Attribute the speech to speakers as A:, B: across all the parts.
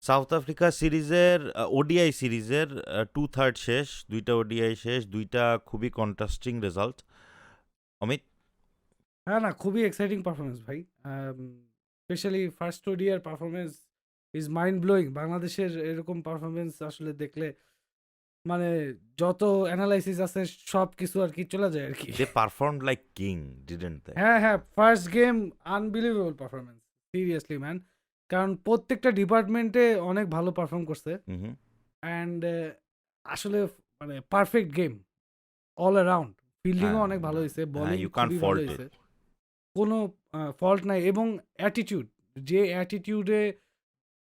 A: South Africa সিরিজের ODI সিরিজের 2/3 শেষ, 2টা ওডিআই শেষ, 2টা খুবই কন্ট্রাস্টিং রেজাল্ট। অমিত?
B: হ্যাঁ, না খুবই এক্সাইটিং পারফরমেন্স ভাই। Specially first ODI performance is mind blowing. বাংলাদেশের এরকম পারফরমেন্স আসলে দেখলে মানে যত অ্যানালাইসিস আছে সব কিছু আর কি চলে যায় আর কি।
A: দে পারফর্মড লাইক কিং, ডিডন্ট দে?
B: হ্যাঁ হ্যাঁ, first game unbelievable performance, seriously man. কারণ প্রত্যেকটা ডিপার্টমেন্টে অনেক ভালো পারফর্ম করছে
A: হুম।
B: অ্যান্ড আসলে মানে পারফেক্ট গেম অল অ্যারাউন্ড। ফিল্ডিংও অনেক ভালো হয়েছে, বোলিং
A: ইউ ক্যান্ট
B: খুবই ভালো
A: ফল্ট
B: হয়েছে,
A: ইট।
B: কোনো ফল্ট নাই। এবং অ্যাটিটিউড, যে অ্যাটিটিউডে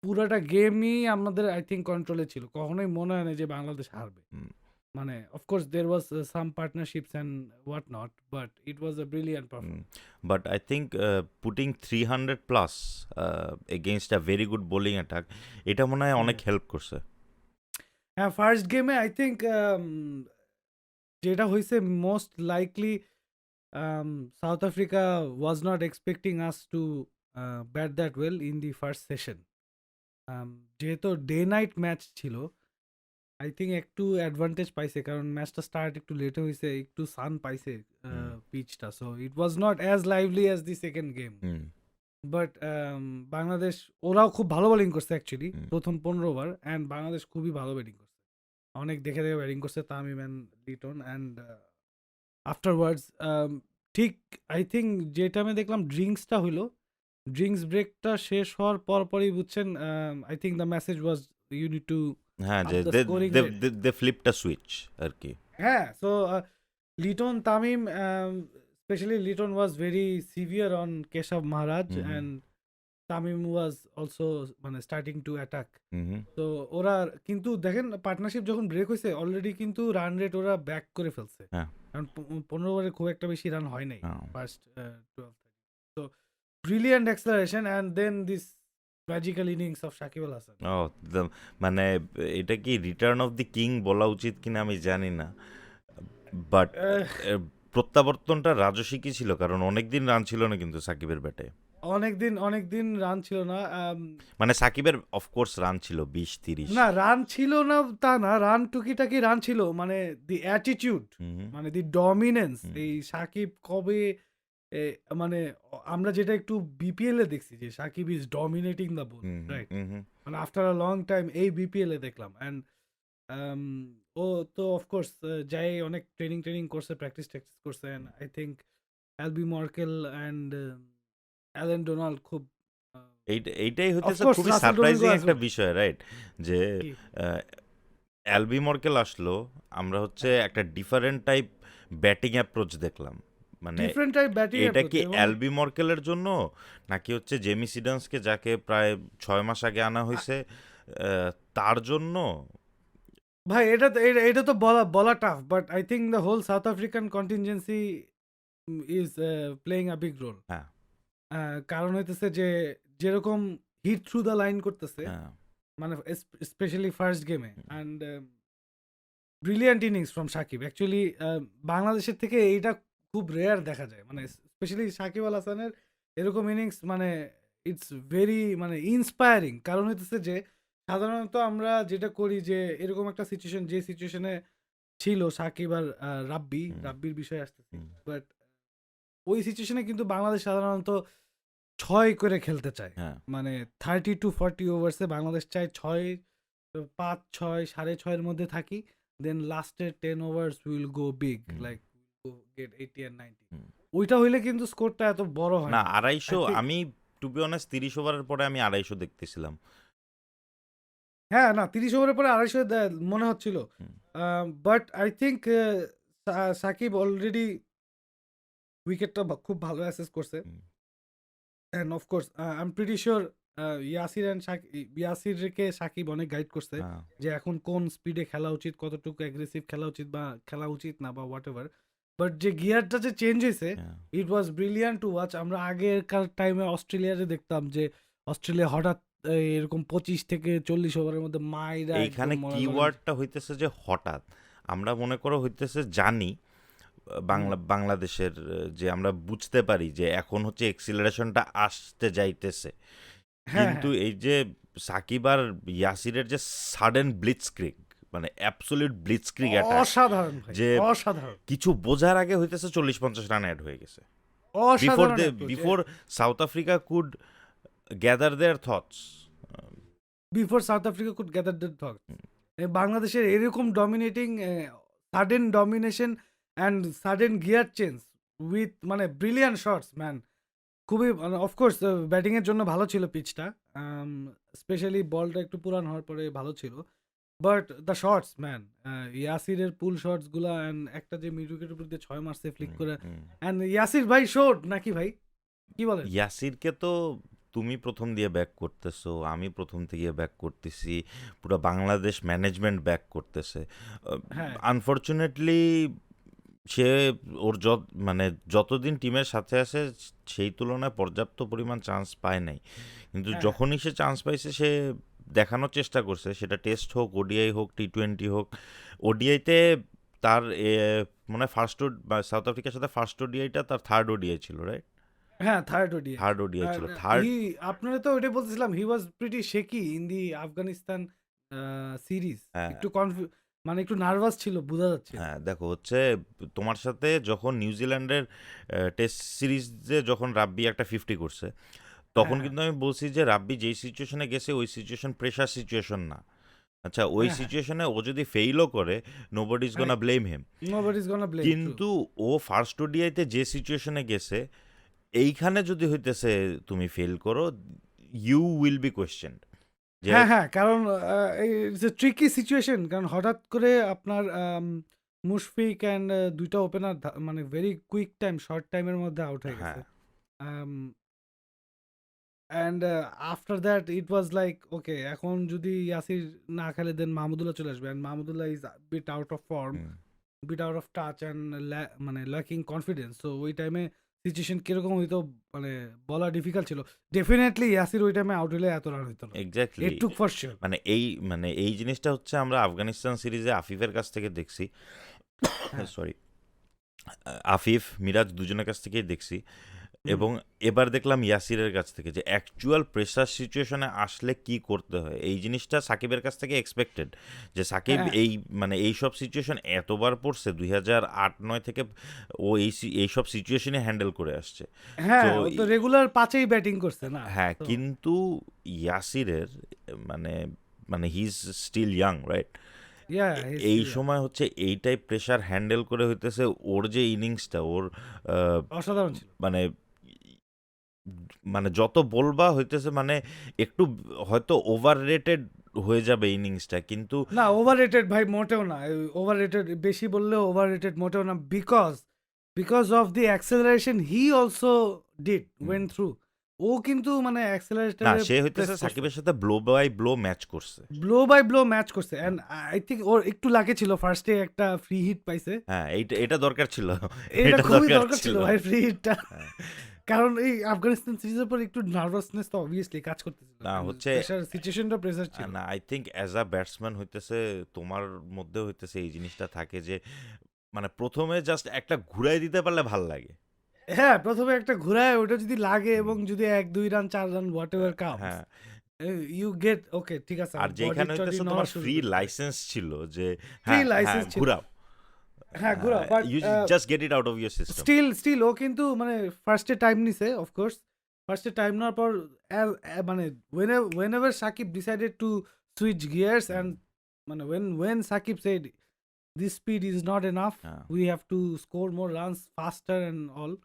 B: পুরাটা গেমই আমাদের আই থিঙ্ক কন্ট্রোলে ছিল, কখনোই মনে হয় না যে বাংলাদেশ হারবে। মানে of course there was some partnerships and what not, but it was a brilliant performance.
A: But I think putting 300 plus against a very good bowling attack, এটা মনে হয় অনেক হেল্প করছে।
B: হ্যাঁ, ফার্স্ট গেমে আই থিঙ্ক যেটা হয়েছে most likely south Africa was not expecting us to bat that well in the first session. যেহেতু ডে নাইট ম্যাচ ছিল, আই থিঙ্ক একটু অ্যাডভান্টেজ পাইছে, কারণ ম্যাচটা স্টার্ট একটু লেটে হয়েছে, একটু সান পাইছে পিচটা, so it was not as lively as the second game. But Bangladesh, ওরাও খুব ভালো বোলিং করছে অ্যাকচুয়ালি প্রথম 15 ওভার, অ্যান্ড বাংলাদেশ খুবই ভালো ব্যাটিং করছে, অনেক দেখে দেখে ব্যাটিং করছে Tamim and Liton. And afterwards ঠিক আই থিঙ্ক যে টাইমে দেখলাম ড্রিঙ্কসটা হইলো, ড্রিঙ্কস ব্রেকটা শেষ হওয়ার পরই বুঝছেন, I think the message was you need to
A: হ্যাঁ,
B: আপ
A: যে
B: the scoring rate.
A: They flipped a switch আর কি।
B: হ্যাঁ, so Liton, Tamim, specially Liton was very severe on Keshav Maharaj, and Tamim was also মানে স্টার্টিং টু অ্যাটাক। তো ওরা কিন্তু দেখেন পার্টনারশিপ যখন ব্রেক হয়েছে অলরেডি কিন্তু রান রেট ওরা ব্যাক করে ফেলছে, কারণ 15 ওভারে খুব একটা বেশি রান হয় নাই ফার্স্ট 12। তো brilliant acceleration and then this magical innings of Shakib Al Hasan.
A: ও, মানে এটা কি রিটার্ন অফ দি কিং বলা উচিত কিনা আমি জানি না, বাট প্রত্যাবর্তনটা রাজস্বীকই ছিল, কারণ অনেকদিন রান ছিল না কিন্তু সাকিবের ব্যাটে।
B: অনেকদিন রান ছিল না,
A: মানে সাকিবের অফকোর্স রান ছিল 20-30।
B: না রান ছিল না তা না, রান টুকিটাকি রান ছিল, মানে দি অ্যাটিটিউড, মানে দি ডমিনেন্স। এই সাকিব কবে মানে আমরা যেটা একটু বিপিএল এ দেখছি যে Shakib is dominating the ball, right? মানে আফটার আ লং টাইম এই বিপিএল এ দেখলাম। অ্যান্ড ও তো অফকোর্স যাই অনেক ট্রেনিং করছে, প্র্যাকটিস করছে। And I think Albie Morkel and Allen Donald খুব
A: এইটাই হতেছে
B: অফকোর্স
A: খুবই
B: রাসেল
A: সারপ্রাইজিং
B: ডোমিঙ্গো
A: একটা বিষয়, রাইট? যে অ্যালবি মর্কেল আসলো, আমরা হচ্ছে একটা ডিফারেন্ট টাইপ ব্যাটিং অ্যাপ্রোচ দেখলাম। মানে
B: ডিফারেন্ট টাইপ ব্যাটিং
A: এটা
B: অ্যাপ্রোচ।
A: কি অ্যালবি মর্কেলের জন্য, নাকি হচ্ছে জেমি সিডন্সকে যাকে প্রায় 6 মাস আগে আনা হয়েছে তার জন্য?
B: ভাই এটা তো বলা tough, but I think the whole South African contingency is playing a big role.
A: হ্যাঁ,
B: কারণ হইতেছে যে যেরকম হিট থ্রু দ্য লাইন করতেছে,
A: হ্যাঁ,
B: মানে স্পেশালি ফার্স্ট গেমে, and brilliant innings from Shakib. Actually বাংলাদেশের থেকে এইটা খুব রেয়ার দেখা যায়, মানে স্পেশালি সাকিব আল হাসানের এরকম ইনিংস, মানে ইটস ভেরি মানে ইন্সপায়ারিং। কারণ হইতেছে যে সাধারণত আমরা যেটা করি যে এরকম একটা সিচুয়েশন, যে সিচুয়েশনে ছিল সাকিব আর রাব্বির বিষয়ে আসতেছি, বাট ওই সিচুয়েশনে কিন্তু বাংলাদেশ সাধারণত 6 করে খেলতে চায়। মানে 30 to 40 ওভার্সে বাংলাদেশ চায় 6, 5, 6, 6.5 মধ্যে থাকি, দেন লাস্টের 10 overs will go big, like get 80 and 90। ওইটা হইলে কিন্তু স্কোরটা এত বড় হয়
A: না।
B: না।
A: 250, আমি টু বি অনেস্ট 30 ওভারের পরে আমি 250 দেখতেছিলাম।
B: হ্যাঁ, না 30 ওভারের পরে 250 মনে হচ্ছিল, but I think Shakib already উইকেটটা খুব ভালো অ্যাসেস করছে। And of course I am pretty sure ইয়াসিরকে সাকিব অনেক গাইড করছে যে এখন কোন স্পিডে খেলা উচিত, কতটুকু অ্যাগ্রেসিভ খেলা উচিত বা খেলা উচিত না, বা হোয়াট এভার। বাট যে গিয়ারটা যে চেঞ্জ হয়েছে, ইট ওয়াজ ব্রিলিয়ান্ট টু ওয়াচ। আমরা আগেরকার টাইমে অস্ট্রেলিয়াতে দেখতাম যে অস্ট্রেলিয়া হঠাৎ এরকম 25 থেকে 40 ওভারের মধ্যে মাইরা,
A: এইখানে কিওয়ার্ডটা হইতেছে যে হঠাৎ। আমরা মনে করো হইতেছে জানি বাংলাদেশের, যে আমরা বুঝতে পারি যে এখন হচ্ছে এক্সিলারেশনটা আসতে যাইতেছে,
B: হ্যাঁ,
A: কিন্তু
B: হ্যাঁ।
A: এই যে সাকিব আর ইয়াসিরের যে সাডেন ব্লিটজক্রিগ, মানে অ্যাবসলিউট ব্লিটজক্রিগ অ্যাটাক,
B: অসাধারণ ভাই,
A: যে
B: অসাধারণ।
A: কিছু বোঝার আগে হইতেছে 40-50 রান অ্যাড হয়ে গেছে বিফোর
B: অসাধারণ
A: they
B: approach.
A: Before South Africa could gather their thoughts.
B: Before South Africa could gather the thoughts. বাংলাদেশের এরকম dominating sudden domination and sudden gear change with মানে ব্রিলিয়ান্ট শটস ম্যান। খুবই মানে অফকোর্স ব্যাটিং এর জন্য ভালো ছিল পিচটা, স্পেশালি বলটা একটু পুরান হওয়ার পরে ভালো ছিল, বাট দ্য শটস ম্যান, ইয়াসিরের পুল শটস গুলা অ্যান্ড একটা যে মিড উইকেটের উপর দিয়ে 6 মারছে ফ্লিক করে, অ্যান্ড ইয়াসির ভাই শট নাকি ভাই, কি বলেন?
A: ইয়াসিরকে তো তুমি প্রথম দিয়ে ব্যাক করতেছো, আমি প্রথম থেকে ব্যাক করতেছি, পুরো বাংলাদেশ ম্যানেজমেন্ট ব্যাক করতেছে।
B: হ্যাঁ,
A: আনফর্চুনেটলি সে ওর মানে যতদিন টিমের সাথে আসে সেই তুলনায় পর্যাপ্ত পরিমাণ চান্স পায় নাই, কিন্তু
B: হ্যাঁ,
A: যখনই সে চান্স পাইছে সে দেখানোর চেষ্টা করছে, সেটা টেস্ট হোক, ওডিআই হোক, টি-20 হোক। ওডিআইতে তার মনে হয় ফার্স্ট সাউথ আফ্রিকার সাথে ফার্স্ট ওডিআইটা তার থার্ড ওডিআই ছিল, রাইট?
B: হ্যাঁ, থার্ড ওডিআই।
A: থার্ড ওডিআই
B: আর
A: ছিল, থার্ড।
B: হি আপনারা তো ওইটাই বলতেছিলাম, he was pretty shaky in the Afghanistan series.
A: হ্যাঁ,
B: একটু মানে একটু নার্ভাস ছিল, বোঝা যাচ্ছিল।
A: হ্যাঁ, দেখো হচ্ছে তোমার সাথে যখন নিউজিল্যান্ডের টেস্ট সিরিজে যখন রাব্বি একটা 50 করছে, তখন
B: হ্যাঁ, হ্যাঁ,
A: কিন্তু আমি বলছি যে রাব্বি যেই সিচুয়েশনে গেছে ওই সিচুয়েশন প্রেশার সিচুয়েশন না। আচ্ছা, ওই
B: হ্যাঁ, হ্যাঁ,
A: সিচুয়েশনে ও যদি ফেইলও করে, nobody is gonna
B: right.
A: Blame him.
B: Nobody's gonna blame, true.
A: কিন্তু ও ফার্স্ট ওডিআইতে যে সিচুয়েশনে গেছে, এইখানে যদি হইতেছে তুমি ফেল করো, ইউ উইল বি কোয়েশ্চেনড যে
B: হ্যাঁ, হ্যাঁ, কারণ ইটস এ ট্রিকি সিচুয়েশন, কারণ হঠাৎ করে আপনার মুশফিক অ্যান্ড ২ টা ওপেনার মানে ভেরি কুইক টাইম, শর্ট টাইমের মধ্যে আউট হয়ে
A: হ্যাঁ,
B: গেছে। Um and after that it was like okay, এখন যদি ইয়াসির না খেলে দেন মাহমুদুল্লাহ চলে আসবে, and Mahmudullah is bit out of form,
A: hmm,
B: bit out of touch and মানে ল্যাকিং কনফিডেন্স। সো ওই টাইমে সিচুয়েশন কিরকম হইতো মানে বলা ডিফিকাল্ট ছিল। ডেফিনেটলি ইয়াসির ওই টাইমে আউট হলে এত রান হইতো না।
A: Exactly.
B: It took for sure.
A: মানে এই জিনিসটা হচ্ছে আমরা আফগানিস্তান সিরিজে আফিফের কাছ থেকে দেখছি।
B: হ্যাঁ,
A: সরি, আফিফ, মিরাজ দুজনের কাছ থেকেই দেখছি,
B: হুম,
A: এবং এবার দেখলাম ইয়াসিরের কাছ থেকে যে অ্যাকচুয়াল প্রেসার সিচুয়েশনে আসলে কি করতে হয়। এই জিনিসটা সাকিবের কাছ থেকে এক্সপেক্টেড, যে সাকিব
B: হ্যাঁ,
A: এই মানে এই সব সিচুয়েশন এতবার পড়ছে 2008-9 থেকে, ও এই সব সিচুয়েশনে হ্যান্ডেল করে আসছে। তো
B: হ্যাঁ, ও তো রেগুলার ৫ এই ব্যাটিং করছে না?
A: হ্যাঁ,
B: তো
A: কিন্তু ইয়াসিরের মানে মানে he is still young, right?
B: Yeah he is
A: এই
B: স্টিল ইয়াং।
A: সময় হচ্ছে এইটাই প্রেসার হ্যান্ডেল করে হইতেছে, ওর যে ইনিংসটা, ওর আহ,
B: অসাধারণ ছিল।
A: মানে মানে যত বলবা হইতেছে মানে একটু হয়তো ওভার রেটেড হয়ে যাবে ইনিংসটা, কিন্তু
B: না, ওভাররেটেড ভাই মোটেও না। ওভাররেটেড বেশি বললেও ওভাররেটেড মোটেও না। Because of the acceleration he also did
A: hmm,
B: went through. ও কিন্তু মানে
A: না,
B: অ্যাক্সেলারেটরে
A: সে
B: প্রেস
A: হইতেছে
B: করছে।
A: সাকিবের সাথে ব্লো বাই ব্লো ম্যাচ করছে।
B: ব্লো বাই ব্লো ম্যাচ করছে,
A: হ্যাঁ,
B: অ্যান্ড আই থিঙ্ক ওর একটু লাকি ছিল, ফার্স্টে একটা ফ্রি হিট পাইছে।
A: হ্যাঁ, এইটা এটা দরকার ছিল।
B: এটা
A: এটা
B: খুবই
A: দরকার
B: দরকার ছিল
A: ছিল।
B: ভাই ফ্রি হিটটা।
A: হ্যাঁ,
B: কারণ এই আফগানিস্তান সিরিজের পর একটু নার্ভাসনেস তো অবভিয়াসলি কাজ করতেছিল,
A: না
B: কারণ
A: হচ্ছে,
B: প্রেসার সিচুয়েশনটা প্রেসার ছিল।
A: না, I think as a batsman হইতেছে তোমার মধ্যে হইতেছে এই জিনিসটা থাকে যে মানে প্রথমে জাস্ট একটা ঘুরাই দিতে পারলে ভাল লাগে।
B: হ্যাঁ, প্রথমে একটা ঘুরায় ওটা যদি লাগে
A: হুম,
B: এবং যদি ১-২ run ৪ run what ever comes,
A: হ্যাঁ,
B: ইউ গেট ওকে, ঠিক আছে,
A: আর
B: আমার বডি
A: যেখানে
B: টডি
A: হইতেছে
B: নড়া
A: তোমার
B: শুরু
A: ফ্রি
B: করতে পারে।
A: লাইসেন্স ছিল যে
B: ফ্রি
A: হ্যাঁ, হ্যাঁ,
B: লাইসেন্স ছিল।
A: ঘুরাও,
B: হ্যাঁ, ঘুরা, but
A: you just get it out of your system.
B: Still ও কিন্তু মানে ফার্স্টে টাইম নিছে অফকোর্স। ফার্স্টে টাইম নেওয়ার পর মানে whenever Shakib decided to switch gears and মানে when Shakib said this speed is not enough,
A: হ্যাঁ,
B: we have to score more runs faster and all,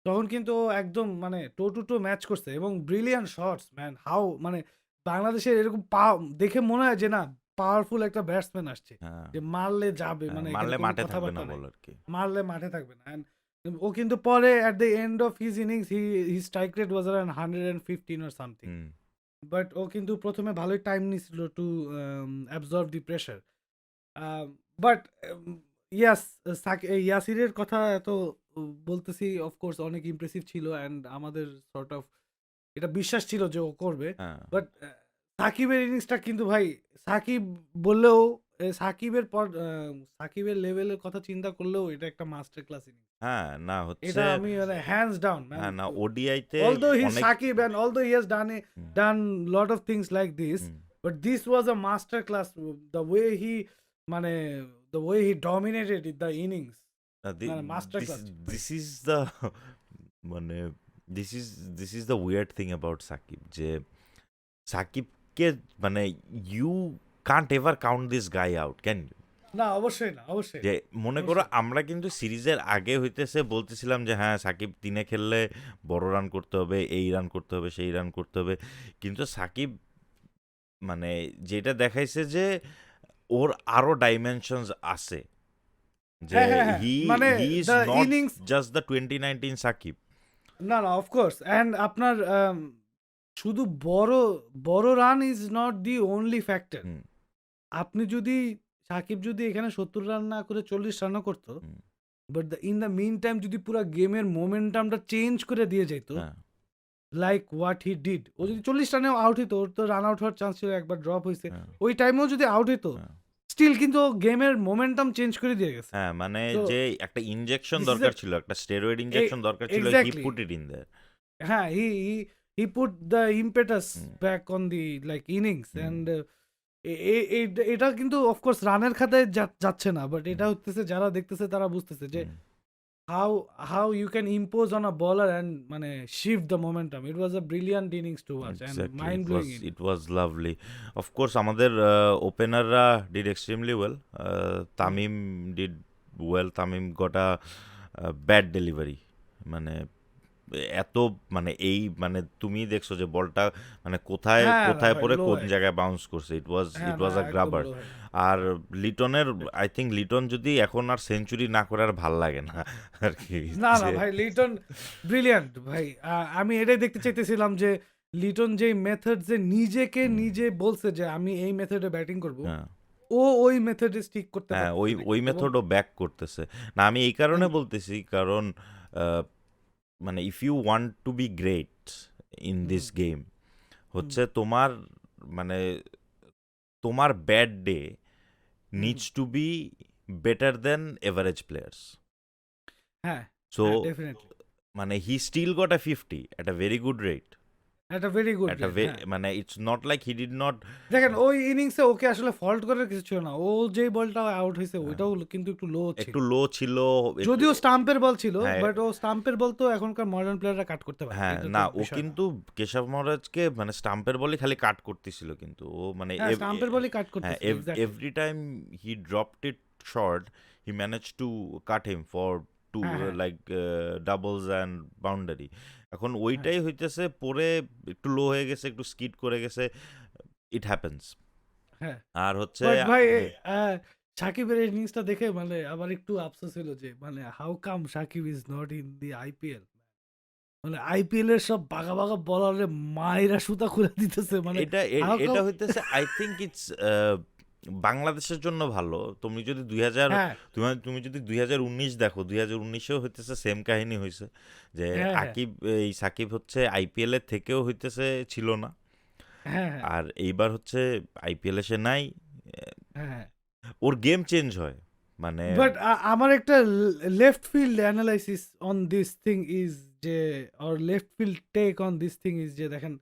B: তখন কিন্তু ও একদম মানে টো টু টো ম্যাচ করছে এবং ব্রিলিয়ান্ট শটস ম্যান। হাউ মানে বাংলাদেশের এরকম দেখে মনে হয় যে না, পাওয়ারফুল একটা ব্যাটসম্যান আসছে,
A: হ্যাঁ,
B: যে মারলে যাবে,
A: হ্যাঁ,
B: মানে এখানে
A: মারলে
B: কোনো
A: মাঠে থাকবে না
B: কথাবার্তা নাই।
A: বল আর কি।
B: মারলে মাঠে থাকবে না। And ও কিন্তু পরে at the end of his innings he strike rate was around 115 or something.
A: Hmm,
B: but ও কিন্তু প্রথমে ভালোই টাইম নিছিল to absorb the pressure. But ইয়াস, ইয়াসিরের কথা এত বলতেছি, অফকোর্স অনেক ইমপ্রেসিভ ছিল অ্যান্ড আমাদের সর্ট অফ এটা বিশ্বাস ছিল যে ও করবে।
A: হ্যাঁ,
B: বাট সাকিবের ইনিংসটা কিন্তু ভাই, সাকিব বললেও সাকিবের পর সাকিবের লেভেলের কথা চিন্তা করলেও এটা একটা মাস্টার ক্লাস ইনিংস।
A: হ্যাঁ, না হচ্ছে
B: এটা আমি মানে হ্যান্ডস ডাউন ম্যান।
A: হ্যাঁ, না ওডিআইতে
B: Although he's
A: অনেক
B: Shakib and although he has
A: hmm,
B: done lot of things like this,
A: hmm.
B: but this was a master class. The way he মানে the way he dominated the innings, মানে master
A: this
B: class ছিল ভাই।
A: This is the মানে this is this is the weird thing about Shakib যে সাকিবকে মানে you can't ever count this guy out can you?
B: না অবশ্যই না, অবশ্যই
A: যে
B: না,
A: মনে করো
B: অবশ্যই না।
A: আমরা কিন্তু সিরিজের আগে হইতেছে বলতেছিলাম যে হ্যাঁ সাকিব তিনে খেললে বড় রান করতে হবে, এই রান করতে হবে, সেই রান করতে হবে, কিন্তু সাকিব মানে যেটা দেখাইছে যে ওর আরো ডাইমেনশনস আছে, যে
B: হ্যাঁ, হ্যাঁ, হ্যাঁ।
A: হি
B: মানে
A: he is
B: the
A: not
B: innings
A: just the 2019 Shakib.
B: না, না of course and আপনার শুধু বড় রান is not the only factor.
A: হুম,
B: আপনি যদি সাকিব যদি এখানে ৭০ রান না করে ৪০ রানও করত,
A: hmm,
B: but in the mean time যদি পুরা গেমের মোমেন্টামটা চেঞ্জ করে দিয়ে যেত,
A: হ্যাঁ,
B: লাইক হোয়াট হি ডিড, ও যদি ৪০ রানেও আউট হইতো, ওর তো রান আউট হওয়ার চান্স ছিল, একবার ড্রপ হয়েছে,
A: হ্যাঁ,
B: ওই টাইমেও যদি আউট হইতো,
A: হ্যাঁ,
B: স্টিল কিন্তু গেমের মোমেন্টাম চেঞ্জ করে দিয়ে গেছে।
A: হ্যাঁ, মানে
B: তো
A: যে একটা ইনজেকশন
B: দিস ইজ
A: দরকার ছিল, একটা স্টেরয়েড ইনজেকশন দরকার ছিল, he
B: exactly,
A: put it in there.
B: হ্যাঁ, he put the impetus
A: hmm,
B: back on the like innings
A: hmm,
B: and এটা কিন্তু অফকোর্স রানের খাতায় যাচ্ছে না, বাট
A: হুম,
B: এটা হচ্ছে যারা দেখতেছে তারা বুঝতেছে যে
A: হুম।
B: how how you can impose on a bowler and মানে shift the momentum. It was a brilliant innings to watch and
A: Exactly,
B: mind blowing innings.
A: it was lovely. Of course, আমাদের ওপেনাররা did extremely well.
B: Hmm.
A: Tamim did well. Tamim got a bad delivery. মানে এত মানে এই মানে তুমি দেখছো যে বলটা মানে কোথায়
B: হ্যাঁ না
A: কোথায়
B: ভাই,
A: পড়ে
B: লো
A: কোন
B: একদম।
A: জায়গায় বাউন্স করছে, ইট ওয়াজ
B: হ্যাঁ
A: ইট
B: না,
A: ওয়াজ আ
B: একদম
A: গ্রাবার।
B: লো ভাই।
A: আর লিটনের আই থিঙ্ক লিটন যদি এখন আর সেঞ্চুরি না করে আর ভাল লাগে না আর কি,
B: না না
A: যে
B: ভাই, লিটন ব্রিলিয়ান্ট ভাই। আমি এটাই দেখতে চাইতেছিলাম যে লিটন যেই মেথড যে নিজেকে
A: হুম,
B: নিজে বলছে যে আমি এই মেথডে ব্যাটিং করব,
A: হ্যাঁ,
B: ও ওই মেথডে স্টিক করতে
A: হ্যাঁ, ওই
B: পারতেছে নাকি
A: ওই
B: এবং
A: মেথডও ব্যাক করতেছে না। আমি এই কারণে বলতেছি কারণ আহ, মানে if you want to be great in
B: hmm,
A: this game
B: hmm,
A: হচ্ছে তোমার মানে তোমার bad day
B: hmm,
A: needs to be better than average players.
B: হ্যাঁ,
A: সো
B: হ্যাঁ, ডেফিনেটলি
A: মানে he still got a 50 at a very good rate,
B: একটা very good
A: at a
B: rate. হ্যাঁ,
A: মানে it's not like he did not.
B: দেখেন ওই ইনিংসে ওকে আসলে ফল্ট করার কিছু ছিল না, ও যেই বলটা আউট হয়েছে ওইটাও কিন্তু একটু লো ছিল,
A: একটু লো ছিল
B: যদিও স্টাম্পের বল ছিল,
A: হ্যাঁ,
B: বাট ও স্টাম্পের বল তো এখনকার মডার্ন প্লেয়াররা কাট করতে পারে,
A: হ্যাঁ,
B: এটা তো
A: না ও
B: বিষয় না।
A: কিন্তু কেশব মহারাজকে মানে স্টাম্পের বলে খালি কাট করতেছিল, কিন্তু ও মানে
B: হ্যাঁ, স্টাম্পের বলই কাট
A: হ্যাঁ
B: করতেছিল, exactly.
A: Every time he dropped it short he manage to cut him for two
B: হ্যাঁ, হ্যাঁ,
A: লাইক ডাবলস অ্যান্ড বাউন্ডারি। এখন
B: হ্যাঁ,
A: ওইটাই হইতেছে পরে একটু লো হয়ে গেছে, একটু স্কিড করে গেছে, ইট হ্যাপেন্স।
B: হ্যাঁ,
A: আর হচ্ছে
B: বাট ভাই
A: হুম,
B: সাকিবের ইনিংসটা দেখে মানে আবার একটু আফসোস হলো যে মানে how come Shakib is not in the IPL. মানে আইপিএল এর সব বাঘা বাঘা বলারে মাইরা সুতা খুলে দিতেছে, মানে
A: এটা
B: হাউ কাম।
A: এটা হইতেছে আই থিঙ্ক ইটস বাংলাদেশের জন্য ভালো। তুমি যদি 2000
B: হ্যাঁ,
A: তুমি যদি 2019 দেখো, 2019এও হইতেছে সেম কাহিনী হয়েছে যে
B: হ্যাঁ, হ্যাঁ,
A: আকিব এই সাকিব হচ্ছে আইপিএল এর থেকেও হইতেছে ছিল না,
B: হ্যাঁ, হ্যাঁ,
A: আর এইবার হচ্ছে আইপিএল এসে নাই,
B: হ্যাঁ, হ্যাঁ।
A: ওর গেম চেঞ্জ হয় মানে
B: বাট আমার একটা left field analysis on this thing is যে, or left field take on this thing is যে দেখেন,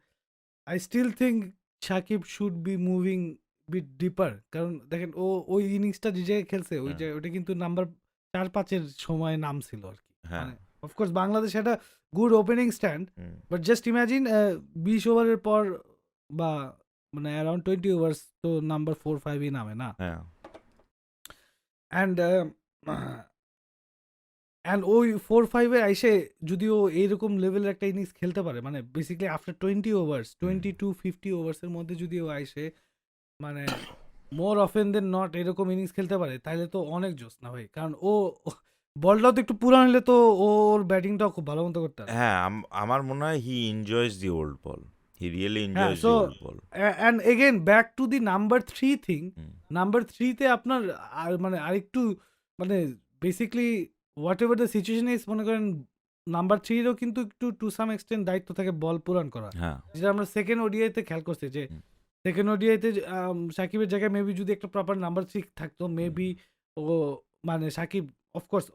B: I still think Shakib should be moving bit deeper, কারণ দেখেন ও ওই ইনিংসটা যে জায়গায় খেলছে ওই
A: হ্যাঁ,
B: জায়গায় ওটা কিন্তু নাম্বার 4-5-এর সময় নাম ছিল আর কি,
A: হ্যাঁ,
B: মানে অফকোর্স বাংলাদেশ একটা good opening stand,
A: hmm,
B: but just imagine 20 ওভারের পর বা মানে অ্যারাউন্ড 20 ওভার্স তো নাম্বার 4-5-ই নামে না,
A: হ্যাঁ,
B: অ্যান্ড অ্যান্ড ওই 4-5-এ আইসে যদিও এইরকম লেভেলের একটা ইনিংস খেলতে পারে, মানে বেসিক্যালি আফটার 20 ওভার্স
A: হুম,
B: 20 to 50 ওভার্সের মধ্যে যদি ও আইসে মানে মোর অফেন দেন নট এরকম ইনিংস খেলতে পারে, তাহলে তো অনেক জোস না ভাই, কারণ ও বলটাও তো একটু পুরান হলে তো ওর ব্যাটিংটাও খুব ভালো মতো করতে পারে।
A: হ্যাঁ, আমার মনে হয় he enjoys the old ball, he really
B: হ্যাঁ,
A: enjoys
B: so
A: the old ball.
B: And again back to the number 3 thing,
A: hmm,
B: number 3 তে আপনার আর মানে আরেকটু মানে basically whatever the situation is, মনে করেন নাম্বার 3 এরও কিন্তু একটু টু সাম এক্সটেন্ট দায়িত্ব থাকে বল পূরণ করা,
A: হ্যাঁ,
B: যেটা আমরা সেকেন্ড ওডিআইতে খেয়াল করছি যে
A: হুম,
B: সেকেন্ড ওডিআইতে সাকিবের জায়গায় মেবি যদি একটা প্রপার নাম্বার 3 থাকতো,
A: হুম,
B: মেবি ও মানে সাকিব অফকোর্স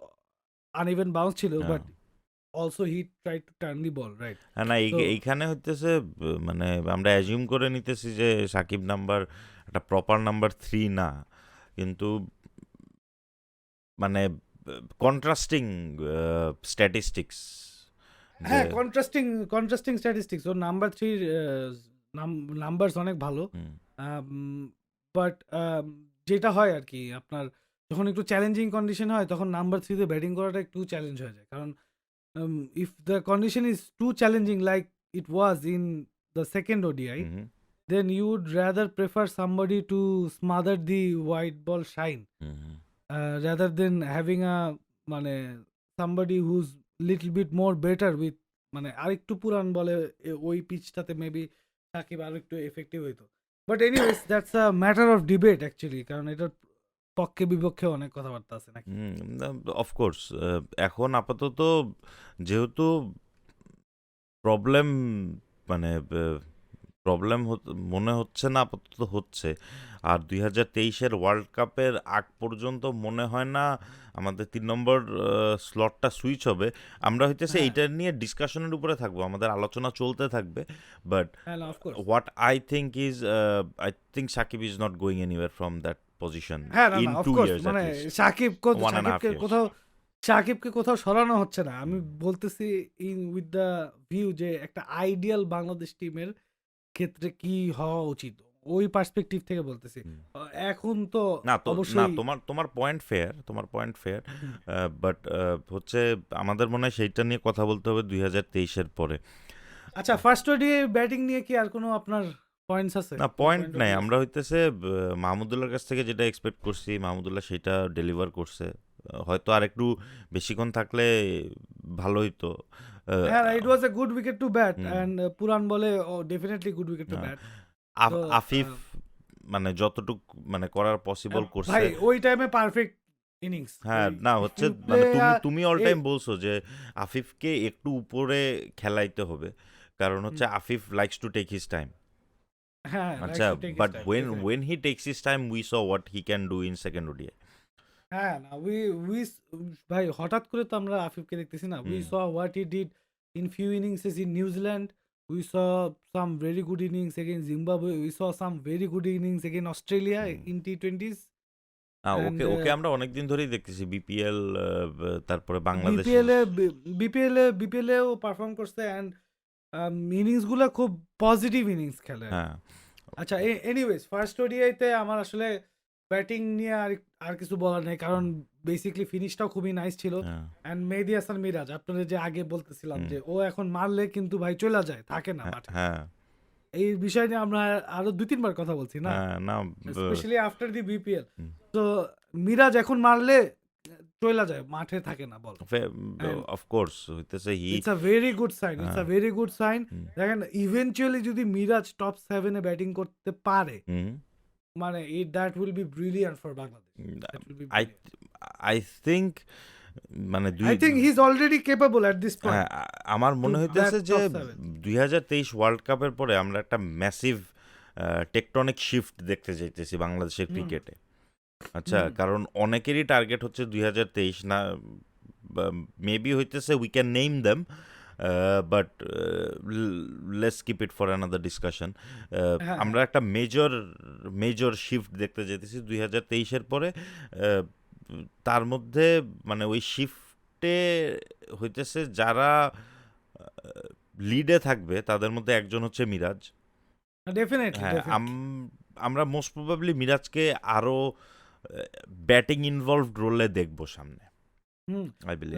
B: আনইভেন বাউন্স ছিল,
A: হ্যাঁ
B: but also he try to turn the ball, right?
A: হ্যাঁ, না
B: তো
A: এইখানে হইতেছে মানে আমরা অ্যাজিউম করে নিতেছি যে সাকিব নাম্বার একটা প্রপার নাম্বার 3 না, কিন্তু মানে কন্ট্রাস্টিং স্ট্যাটিস্টিক্স যে
B: হ্যাঁ, কন্ট্রাস্টিং কন্ট্রাস্টিং স্ট্যাটিস্টিক্স। ওর নাম্বার 3 নাম্বারস অনেক ভালো।
A: হুম,
B: বাট যেটা হয় আরকি আপনার যখন একটু চ্যালেঞ্জিং কন্ডিশন হয় তখন নাম্বার 3 তে ব্যাটিং করাটা একটু চ্যালেঞ্জ হয়ে যায়। কারণ if the condition is too challenging like it was in the second ODI,
A: hmm,
B: then you would rather prefer somebody to smother the white ball shine
A: hmm,
B: rather than having a মানে somebody who's little bit more better with মানে আরেকটু পুরান বলে ওই পিচটাতে maybe Shakib আরো একটু effective হইতো। But anyways that's a matter of debate actually, কারণ এটার পক্ষে বিপক্ষে অনেক কথাবার্তা আছে নাকি?
A: হুম, অফকোর্স এখন আপাতত যেহেতু প্রবলেম মানে প্রবলেম মনে হচ্ছে না, আপাতত হচ্ছে। আর 2023-এর ওয়ার্ল্ড কাপের আগ পর্যন্ত মনে হয় না আমাদের 3 নম্বর স্লটটা সুইচ হবে। আমরা হইতেছে
B: হ্যাঁ,
A: এইটা নিয়ে ডিসকাশনের উপরে থাকবো, আমাদের আলোচনা চলতে থাকবে। বাট
B: হ্যাঁ, না of course.
A: What I think is I think Shakib is not going anywhere from that position
B: হ্যাঁ, না,
A: ইন
B: না,
A: 2
B: অফকোর্স
A: ইয়ার্স অ্যাট
B: মানে
A: লিস্ট,
B: সাকিব
A: 1.5
B: সাকিবকে
A: ইয়ার্স।
B: কোথাও সরানো হচ্ছে না। আমি বলতেছি উইথ দ্য ভিউ যে একটা আইডিয়াল বাংলাদেশ টিমের ক্ষেত্রে কি হওয়া উচিত? ওই পার্সপেক্টিভ থেকে বলতেছি। আ এখন তো
A: না তো, না
B: অবশ্যই
A: তোমার তোমার পয়েন্ট ফেয়ার, তোমার পয়েন্ট ফেয়ার,
B: হুম।
A: বাট হচ্ছে আমাদের মনে হয় সেইটা নিয়ে কথা বলতে হবে 2023-এর পরে।
B: আচ্ছা, ফার্স্ট ওডিআই ব্যাটিং নিয়ে কি আর কোনো আপনার পয়েন্টস আছে?
A: না
B: কোনো
A: পয়েন্ট
B: পয়েন্ট অফ
A: নাই,
B: ভিউ আছে?
A: আমরা হইতেছে মাহমুদুল্লাহর কাছ থেকে যেটা এক্সপেক্ট করছি মাহমুদুল্লাহ সেটা ডেলিভার করছে। হয়তো আর একটু বেশিক্ষণ থাকলে ভালো হইতো।
B: হ্যাঁ, it was a good wicket to bat
A: hmm,
B: and পুরান বলে definitely good wicket to
A: ah,
B: bat. তো
A: আফিফ মানে যতটুক মানে করার পসিবল করছে।
B: ভাই ওই টাইমে পারফেক্ট ইনিংস।
A: হ্যাঁ,
B: ওই
A: না
B: ইফ
A: হচ্ছে
B: ইউ প্লে
A: মানে তুমি তুমি অল
B: এ
A: টাইম বলছো যে আফিফকে একটু উপরে খেলাইতে হবে, কারণ হচ্ছে Afif likes to take his time.
B: হ্যাঁ,
A: আচ্ছা,
B: likes to take his
A: but
B: time
A: when
B: definitely.
A: when he takes his time we saw what he can do in second ODI.
B: হ্যাঁ, না উই উই ভাই হঠাৎ করে তো আমরা আফিফকে দেখতেছি না। We
A: hmm,
B: saw what he did in few inningses in New Zealand. We saw some very good innings against Zimbabwe. We saw some very good innings against Australia
A: hmm.
B: In T20s
A: okay
B: and
A: okay আমরা অনেকদিন ধরেই দেখতেছি BPL, তারপরে বাংলাদেশ।
B: বিপিএলেও perform করছে and innings গুলা খুব positive innings খেলে আরকি।
A: হ্যাঁ,
B: আচ্ছা, এনিওয়েজ ফার্স্ট ওডিআইতে আমার আসলে ব্যাটিং নিয়ে আর কিছু বলার নেই, কারণ বেসিক্যালি ফিনিশটাও খুবই নাইস ছিল।
A: হ্যাঁ,
B: অ্যান্ড মেহেদী হাসান মিরাজ, আপনাদের যে আগে বলতেছিলাম
A: হুম,
B: যে ও এখন মারলে কিন্তু ভাই চলে যায়, থাকে না
A: হ্যাঁ,
B: মাঠে।
A: হ্যাঁ,
B: এই বিষয় নিয়ে আমরা আরো ২-৩ বার কথা বলছি না?
A: হ্যাঁ, না
B: স্পেশালি আফটার দি বিপিএল।
A: হুম,
B: তো মিরাজ এখন মারলে চইলা যায়, মাঠে থাকে না বল। অ্যান্ড
A: অফকোর্স হইতেছে he.
B: It's a very good sign, it's
A: হ্যাঁ,
B: a very good sign.
A: Hmm,
B: দেখেন ইভেনচুয়ালি যদি মিরাজ টপ 7 এ ব্যাটিং করতে পারে,
A: হুম,
B: মানে that will B brilliant for Bangladesh. That will B
A: I
B: brilliant.
A: I think মানে
B: I think he's already capable at this
A: হ্যাঁ,
B: point
A: আমার
B: to
A: মনে হইতেছে
B: back
A: যে
B: top 7.
A: 2023 ওয়ার্ল্ড কাপের পরে আমরা একটা ম্যাসিভ টেকটনিক শিফট দেখতে যাইতেছি বাংলাদেশের
B: হুম,
A: ক্রিকেটে। আচ্ছা,
B: হুম।
A: কারণ অনেকেরই টার্গেট হচ্ছে 2023 না, মেবি হইতেছে we can name them, but let's keep it for another discussion.
B: হ্যাঁ,
A: আমরা
B: হ্যাঁ।
A: একটা মেজর শিফট দেখতে যেতেছি 2023-এর পরে। আহ, তার মধ্যে মানে ওই শিফটে হইতেছে যারা লিডে থাকবে তাদের মধ্যে একজন হচ্ছে মিরাজ।
B: ডেফিনিটলি,
A: হ্যাঁ,
B: ডেফিনিটলি।
A: আমরা মোস্ট প্রবাবলি মিরাজকে আরো ব্যাটিং ইনভলভড রোলে দেখবো সামনে,
B: hmm.
A: I believe.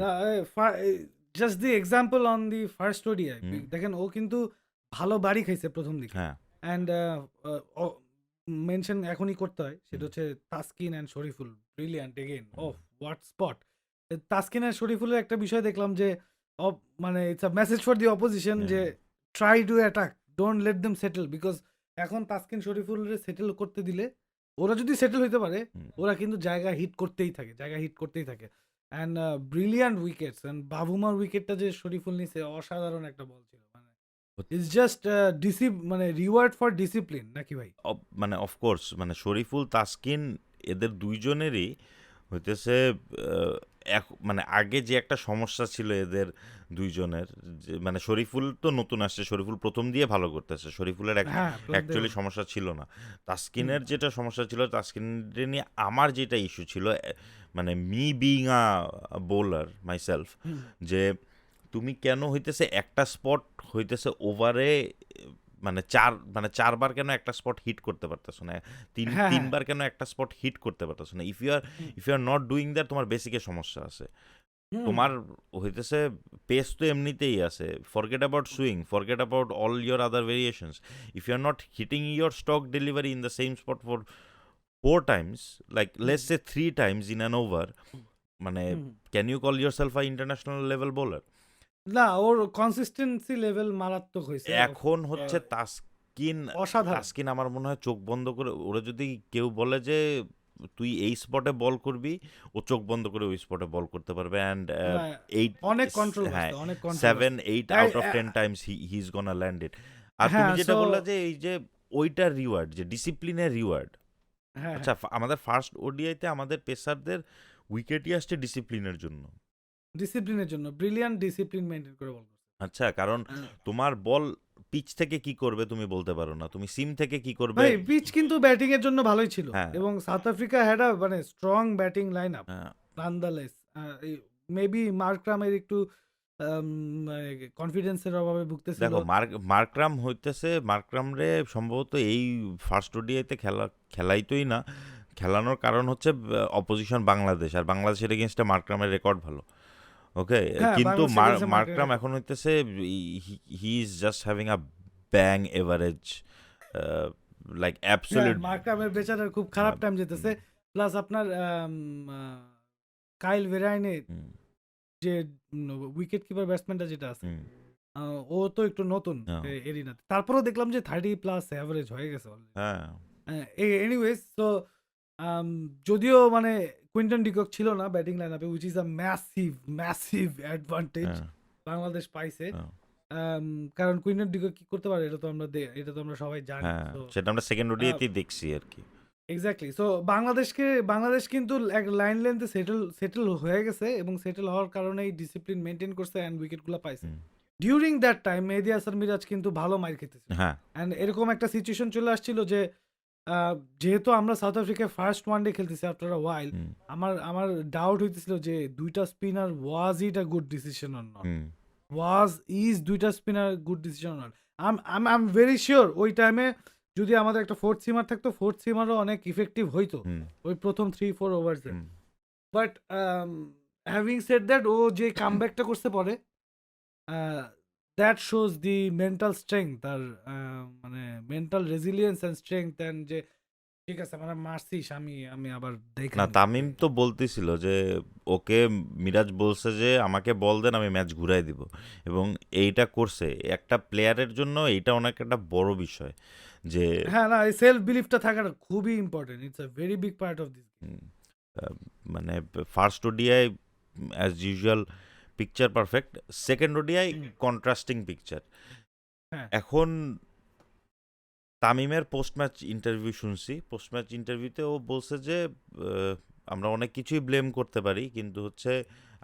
B: Just the example on the first ODI.
A: Hmm,
B: দেখেন ও কিন্তু ভালো বাড়ি খাইছে প্রথম দিকে।
A: হ্যাঁ,
B: অ্যান্ড মেনশন এখনই করতে হয়, সেটা
A: হুম,
B: হচ্ছে Taskin and Shariful. Brilliant again.
A: Hmm,
B: oh, what spot! Taskin আর শরীফুলের একটা বিষয় দেখলাম যে মানে it's a message for the opposition
A: হ্যাঁ,
B: যে try to attack, don't let them settle, because এখন তাসকিন শরীফুলের সেটেল করতে দিলে ওরা যদি সেটেল হইতে পারে,
A: হুম।
B: ওরা কিন্তু জায়গা হিট করতেই থাকে, জায়গা হিট করতেই থাকে। অ্যান্ড ব্রিলিয়ান্ট উইকেটস, অ্যান্ড বাবুমার উইকেটটা যে শরীফুল নিছে অসাধারণ একটা বল ছিল। মানে ইটস জাস্ট মানে রিওয়ার্ড ফর ডিসিপ্লিন নাকি ভাই?
A: মানে অফকোর্স মানে শরীফুল তাসকিন এদের দুইজনেরই হইতেছে মানে আগে যে একটা সমস্যা ছিল এদের দুইজনের, যে মানে শরীফুল তো নতুন আসছে, শরীফুল প্রথম দিয়ে ভালো করতেছে, শরীফুলের
B: হ্যাঁ, প্রথম থেকে
A: অ্যাকচুয়ালি
B: ভালো।
A: সমস্যা ছিল না।
B: হুম,
A: তাসকিনের যেটা সমস্যা ছিল, তাসকিনের নিয়ে আমার যেটা ইস্যু ছিল, মানে me being a bowler myself,
B: hmm,
A: যে তুমি কেন হইতেছে একটা স্পট হইতেছে ওভারে, মানে চারবার কেন একটা স্পট হিট করতে পারতেছো না,
B: হ্যাঁ, হ্যাঁ,
A: তিনবার কেন একটা স্পট হিট করতে পারতেছো না?
B: Hmm,
A: if you are not doing that, তোমার বেসিকে সমস্যা আছে।
B: হুম,
A: তোমার হইতেছে পেস তো এমনিতেই আছে, forget about swing, forget about all your other variations. If you are not hitting your stock delivery in the same spot for 4 times, like
B: hmm,
A: let's say 3 times in an over, মানে
B: hmm.
A: Can you call yourself a international level bowler?
B: না, ওর consistency level মারাত্মক হইছে।
A: এখন হচ্ছে তাসকিন,
B: অসাধারণ।
A: তাসকিন আমার মনে হয় চোখ বন্ধ করে, ওরা যদি কেউ বলে যে তুই এই স্পটে বল করবি, ও চোখ বন্ধ করে ওই স্পটে বল করতে পারবে। অ্যান্ড
B: না,
A: এইট,
B: অনেক কন্ট্রোল
A: হ্যাঁ,
B: করছে, অনেক কন্ট্রোল করছে।
A: 7-8
B: এই
A: out of 10 times he is gonna land it. আর তুমি
B: হ্যাঁ,
A: যেটা
B: সো
A: বললা যে এই যে ওইটার রিওয়ার্ড, যে ডিসিপ্লিনের রিওয়ার্ড,
B: হ্যাঁ,
A: আচ্ছা,
B: হ্যাঁ।
A: আমাদের ফার্স্ট ওডিআইতে আমাদের পেসারদের উইকেটই আসছে ডিসিপ্লিনের জন্য।
B: ডিসিপ্লিনের জন্য ব্রিলিয়ান্ট ডিসিপ্লিন মেইনটেইন করে বল করছে।
A: আচ্ছা, কারণ
B: হ্যাঁ।
A: তোমার বল পিচ থেকে কি করবে তুমি বলতে পারো না, তুমি সিম থেকে কি করবে।
B: ভাই পিচ কিন্তু ব্যাটিং এর জন্য ভালোই ছিল
A: হ্যাঁ,
B: এবং সাউথ আফ্রিকা হ্যাড আ মানে স্ট্রং ব্যাটিং লাইন আপ
A: হ্যাঁ,
B: নান্দালেস। মেবি মার্করামের একটু কনফিডেন্সের অভাবে ভুগতেছিল।
A: দেখো মার্করাম হইতেছে, মার্করাম রে সম্ভবত এই ফার্স্ট ওডিআইতে খেলাইতোই না। খেলানোর কারণ হচ্ছে অপোজিশন বাংলাদেশ, আর বাংলাদেশের এগেনস্টে মার্করামের রেকর্ড ভালো। ওকে,
B: হ্যাঁ,
A: কিন্তু
B: বাংলাদেশ এগেইনস্টে মার্কের
A: মার্করাম
B: রেকর্ড।
A: এখন হইতেছে, he is just having a bang average, like
B: হ্যাঁ,
A: অ্যাবসলিউট।
B: মার্করামের বেচারার খুব খারাপ টাইম যেতেছে। প্লাস আপনার কাইল ভেরাইনে যে উইকেট কিপার ব্যাটসম্যানটা যেটা আছে, ও তো একটু নতুন এরিনাতে। তারপরেও দেখলাম যে 30+ অ্যাভারেজ হয়ে গেছে অলরেডি।
A: হ্যাঁ,
B: এনিওয়েজ তো যদিও মানে কুইন্টন ডিকক ছিল না ব্যাটিং লাইন আপে, which is a massive advantage
A: হ্যাঁ,
B: বাংলাদেশ পাইছে।
A: হ্যাঁ,
B: আম, কারণ কুইন্টন ডিকক কি করতে পারে এটা তো আমরা সবাই জানি।
A: হ্যাঁ,
B: তো
A: সেটা আমরা সেকেন্ড ওডিআইতেই দেখছি আর কি।
B: এক্স্যাক্টলি, সো বাংলাদেশ কিন্তু এক লাইন লেন্থে সেটেল হয়ে গেছে এবং সেটেল হওয়ার কারণেই ডিসিপ্লিন মেনটেন করছে অ্যান্ড উইকেটগুলো পাইছে।
A: হুম,
B: ডিউরিং দ্যাট টাইম মেহেদী হাসান মিরাজ কিন্তু ভালো মাইর খেতেছিল
A: হ্যাঁ,
B: অ্যান্ড এরকম একটা সিচুয়েশন চলে আসছিল যে যেহেতু আমরা সাউথ আফ্রিকায় ফার্স্ট ওয়ান ডে খেলতেছি আফটার আ ওয়াইল,
A: হুম,
B: আমার ডাউট হইতেছিল যে দুইটা spinner was it a good decision or not,
A: hmm,
B: দুইটা spinner good decision not. I'm very sure ওই টাইমে যদি আমাদের একটা ফোর্থ সিমার থাকতো, ফোর্থ সিমারও অনেক ইফেক্টিভ হইতো
A: হুম,
B: ওই প্রথম 3-4 ওভার্সে।
A: Hmm.
B: But having said that, ও যে কামব্যাকটা করতে পরে, that shows the mental strength আর মানে mental resilience and strength, and যে ঠিক আছে মানে মারছিস, আমি আমি আবার দেখে
A: না,
B: নিব।
A: তামিম তো বলতেছিল যে ওকে, মিরাজ বলছে যে আমাকে বল দেন, আমি ম্যাচ ঘুরাই দিব, এবং এইটা করছে। একটা প্লেয়ারের জন্য এইটা অনেক একটা বড় বিষয়, যে
B: হ্যাঁ, না, এই সেলফ বিলিফটা থাকাটা খুবই important. It's a very big part of this game.
A: Um, ah, মানে first ODI as usual picture perfect, second ODI contrasting picture.
B: হ্যাঁ,
A: এখন তামিমের পোস্ট ম্যাচ ইন্টারভিউ শুনছি, পোস্ট ম্যাচ ইন্টারভিউতে ও বলছে যে আহ, আমরা অনেক কিছুই ব্লেম করতে পারি, কিন্তু হচ্ছে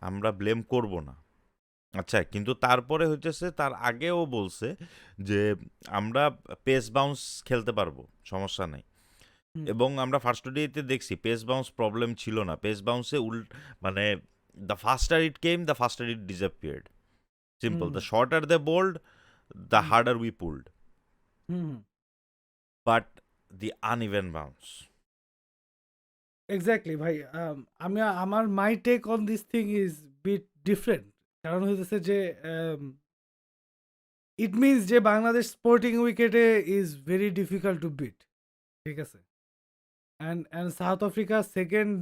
A: আমরা ব্লেম করব না। আচ্ছা, কিন্তু তারপরে হইতেছে, তার আগেও বলছে যে আমরা পেস বাউন্স খেলতে পারবো, সমস্যা নাই।
B: হুম,
A: এবং আমরা ফার্স্ট ওডিআইতে দেখছি পেস বাউন্স প্রবলেম ছিল না, পেস বাউন্সে মানে the faster it came, the faster it disappeared, simple,
B: hmm,
A: the shorter the bowled, the
B: hmm,
A: harder we pulled,
B: hmm,
A: but the uneven bounce.
B: Exactly ভাই। আমার my take on this thing is bit different. কারণ হইতেছে যে it means যে Bangladesh sporting উইকেটে is very difficult to beat. ঠিক আছে, and South Africa second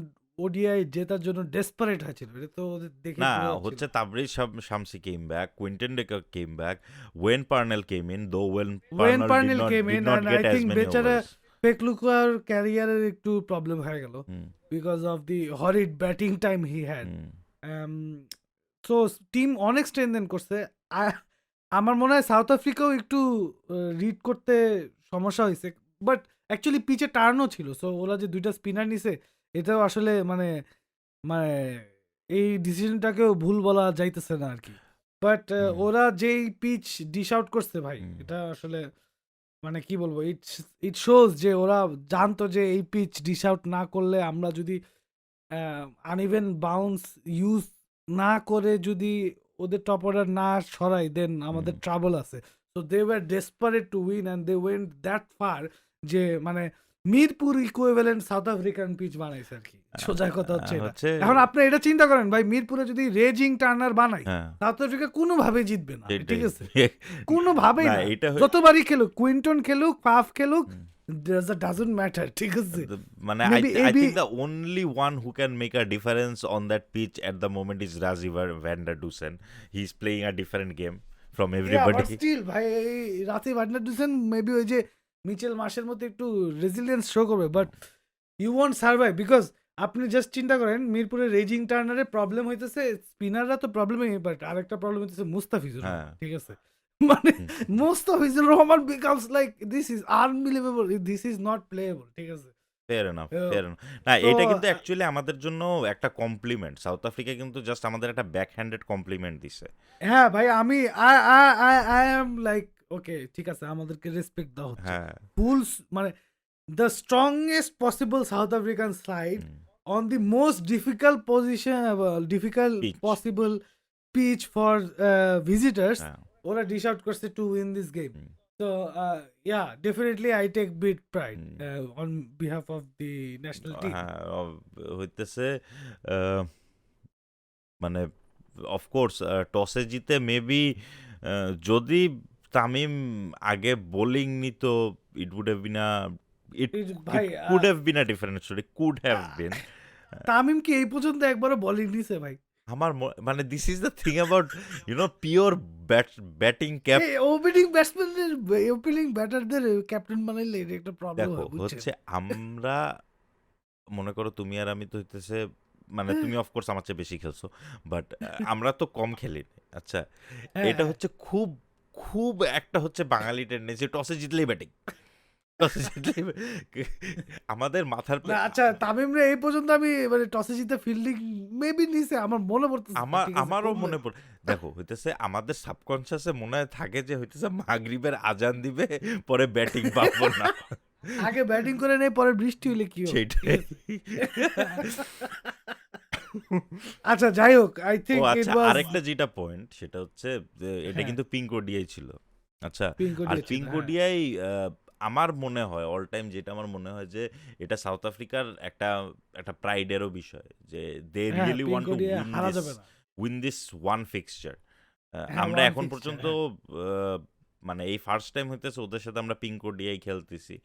B: ODI জেতার জন্য ডেসপারেট হয়েছিল, এটা তো ওদের দেখে
A: না,
B: বোঝা যাচ্ছিল।
A: হচ্ছে Tabraiz Shamsi came back, Quinton de Kock came back, Wayne Parnell came in, though Wayne
B: Wayne
A: Parnell
B: Parnell came
A: did
B: in
A: not
B: and
A: get
B: I
A: as
B: think
A: many
B: বেচারা
A: ওভার্স।
B: পেকলুকার ক্যারিয়ারের একটু প্রবলেম হয়ে গেল
A: hmm,
B: because of the horrid batting time he had.
A: Hmm.
B: So team অনেক strengthen করছে। আমার মনে হয় সাউথ আফ্রিকাও একটু রিড করতে সমস্যা হয়েছে, বাট অ্যাকচুয়ালি পিচে টার্নও ছিল, সো ওরা যে দুইটা স্পিনার নিছে এটাও আসলে মানে মানে এই ডিসিশনটাকেও ভুল বলা যাইতেছে না আর কি। বাট
A: হুম,
B: ওরা যেই পিচ ডিশ আউট করছে ভাই,
A: হুম,
B: এটা আসলে মানে কি বলবো, ইট শোজ যে ওরা জানতো যে এই পিচ ডিশ আউট না করলে আমরা যদি আনইভেন বাউন্স ইউজ না করে যদি ওদের টপ অর্ডার না সরাই দেন
A: হুম।
B: আমাদের ট্রাবল আছে। So they were desperate to win and they went that far যে মানে Mirpur equivalent South African pitch বানাইছে আর কি। সোজা কথা হচ্ছে এটা।
A: হচ্ছে
B: এখন আপনি এটা চিন্তা করেন ভাই, মিরপুরে যদি রেজিং টার্নার বানাই
A: হ্যাঁ,
B: সাউথ আফ্রিকা কোনোভাবেই জিতবে না, ঠিক
A: সেটাই।
B: আছে? কোনোভাবেই
A: না
B: না।
A: এটা
B: যতবারই খেলুক, কুইন্টন খেলুক, ফাফ খেলুক,
A: হুম।
B: ডাজন্ট ম্যাটার, ঠিক আছে?
A: মানে
B: maybe
A: I
B: AB
A: think the only one who can make a difference on that pitch at the moment is Razi van der Dusen. He's playing a different game from
B: but
A: everybody.
B: Still ভাই এই রাতে ভান্ডার দিচ্ছেন maybe ওই যে Mitchell মার্শের মতো একটু resilience show করবে, but you won't survive because আপনি জাস্ট চিন্তা করেন মিরপুরের রেজিং টার্নারের প্রবলেম হইতেছে, স্পিনাররা তো প্রবলেমই, বাট আরেকটা প্রবলেম হইতেছে মুস্তাফিজুর রহমান,
A: হ্যাঁ।
B: ঠিক আছে? মানে
A: হুম।
B: Mustafizur Rahman becomes like this is unbelievable, this is not playable, ঠিক আছে?
A: Fair enough, fair enough. না
B: তো
A: এটা কিন্তু অ্যাকচুয়ালি আমাদের জন্য একটা কমপ্লিমেন্ট। সাউথ আফ্রিকা কিন্তু জাস্ট আমাদের একটা ব্যাক হ্যান্ডেড কমপ্লিমেন্ট দিছে।
B: হ্যাঁ ভাই, আমি I I I I am like okay, ঠিক আছে, আমাদেরকে রেসপেক্ট দেওয়া হচ্ছে
A: হ্যাঁ।
B: ফুল, মানে the strongest possible South African side
A: হুম।
B: on the most difficult position, difficult
A: pitch.
B: possible pitch for visitors.
A: হ্যাঁ।
B: ওরা dish out করছে to win this game.
A: Hmm,
B: So yeah, definitely I take big pride
A: hmm.
B: on behalf of the national team.
A: হ্যাঁ, হইতেছে আহ, মানে of course টসে জিতে maybe যদি তামিম আগে বোলিং নিত ইট উড হ্যাভ বিন ইট
B: ভাই
A: it could have been a different story, could have been.
B: Tamim কি এই পর্যন্ত একবারও বোলিং নিছে ভাই?
A: আমার মানে this is the thing about pure batting cap.
B: এই ওপেনিং ব্যাটসম্যানদের, ওপেনিং ব্যাটারদের ক্যাপ্টেন বানাইলে এটা একটা প্রবলেম
A: দেখো
B: হয়, বুঝছেন?
A: হচ্ছে আমরা মনে করো তুমি আর আমি তো হইতেছে মানে
B: হ্যাঁ,
A: তুমি অফকোর্স আমার চেয়ে বেশি খেলছো, বাট আমরা তো কম খেলি। আচ্ছা,
B: হ্যাঁ,
A: এটা
B: হ্যাঁ।
A: হচ্ছে খুব খুব একটা হচ্ছে বাঙালি টেন্ডেন্সি, টসে জিতলেই ব্যাটিং, টসে জিতলেই আমাদের মাথার
B: না আচ্ছা, তামিম রে এই পর্যন্ত আমি মানে টসে জিতে ফিল্ডিং মেবি নিছে, আমার মনে পড়তেছে না, ঠিক আছে?
A: আমারও
B: করবে।
A: মনে পড়ে। দেখো হইতেছে আমাদের সাবকনসিয়াসে মনে হয় থাকে যে হইতেছে মাগরিবের আজান দিবে পরে ব্যাটিং পাবো না,
B: আগে ব্যাটিং করে নেই, পরে বৃষ্টি হইলে কি হবে, ঠিক
A: সেইটাই।
B: আছে? আচ্ছা যাই হোক, আই
A: ও
B: থিংক ইট
A: আচ্ছা,
B: ওয়াজ
A: আরেকটা যেটা পয়েন্ট সেটা হচ্ছে যে এটা
B: হ্যাঁ,
A: কিন্তু পিঙ্ক ওডিআই ছিল। আচ্ছা,
B: পিঙ্ক
A: আর
B: দিয়েছিল,
A: পিঙ্ক
B: হ্যাঁ।
A: ওডিআই আমার মনে হয় অল টাইম যেটা আমার মনে হয় যে এটা সাউথ আফ্রিকার একটা একটা প্রাইডেরও বিষয় যে দে
B: হ্যাঁ,
A: রিয়েলি
B: পিঙ্ক
A: ওয়ান্ট টু
B: দিয়ে হারা যাবে না।
A: Win this one fixture.
B: হ্যাঁ,
A: আমরা
B: ওয়ান
A: এখন
B: ফিক্সচার,
A: পর্যন্ত
B: হ্যাঁ।
A: মানে এই ফার্স্ট টাইম হইতেছে ওদের সাথে আমরা পিঙ্ক ওডিআই খেলতেছি,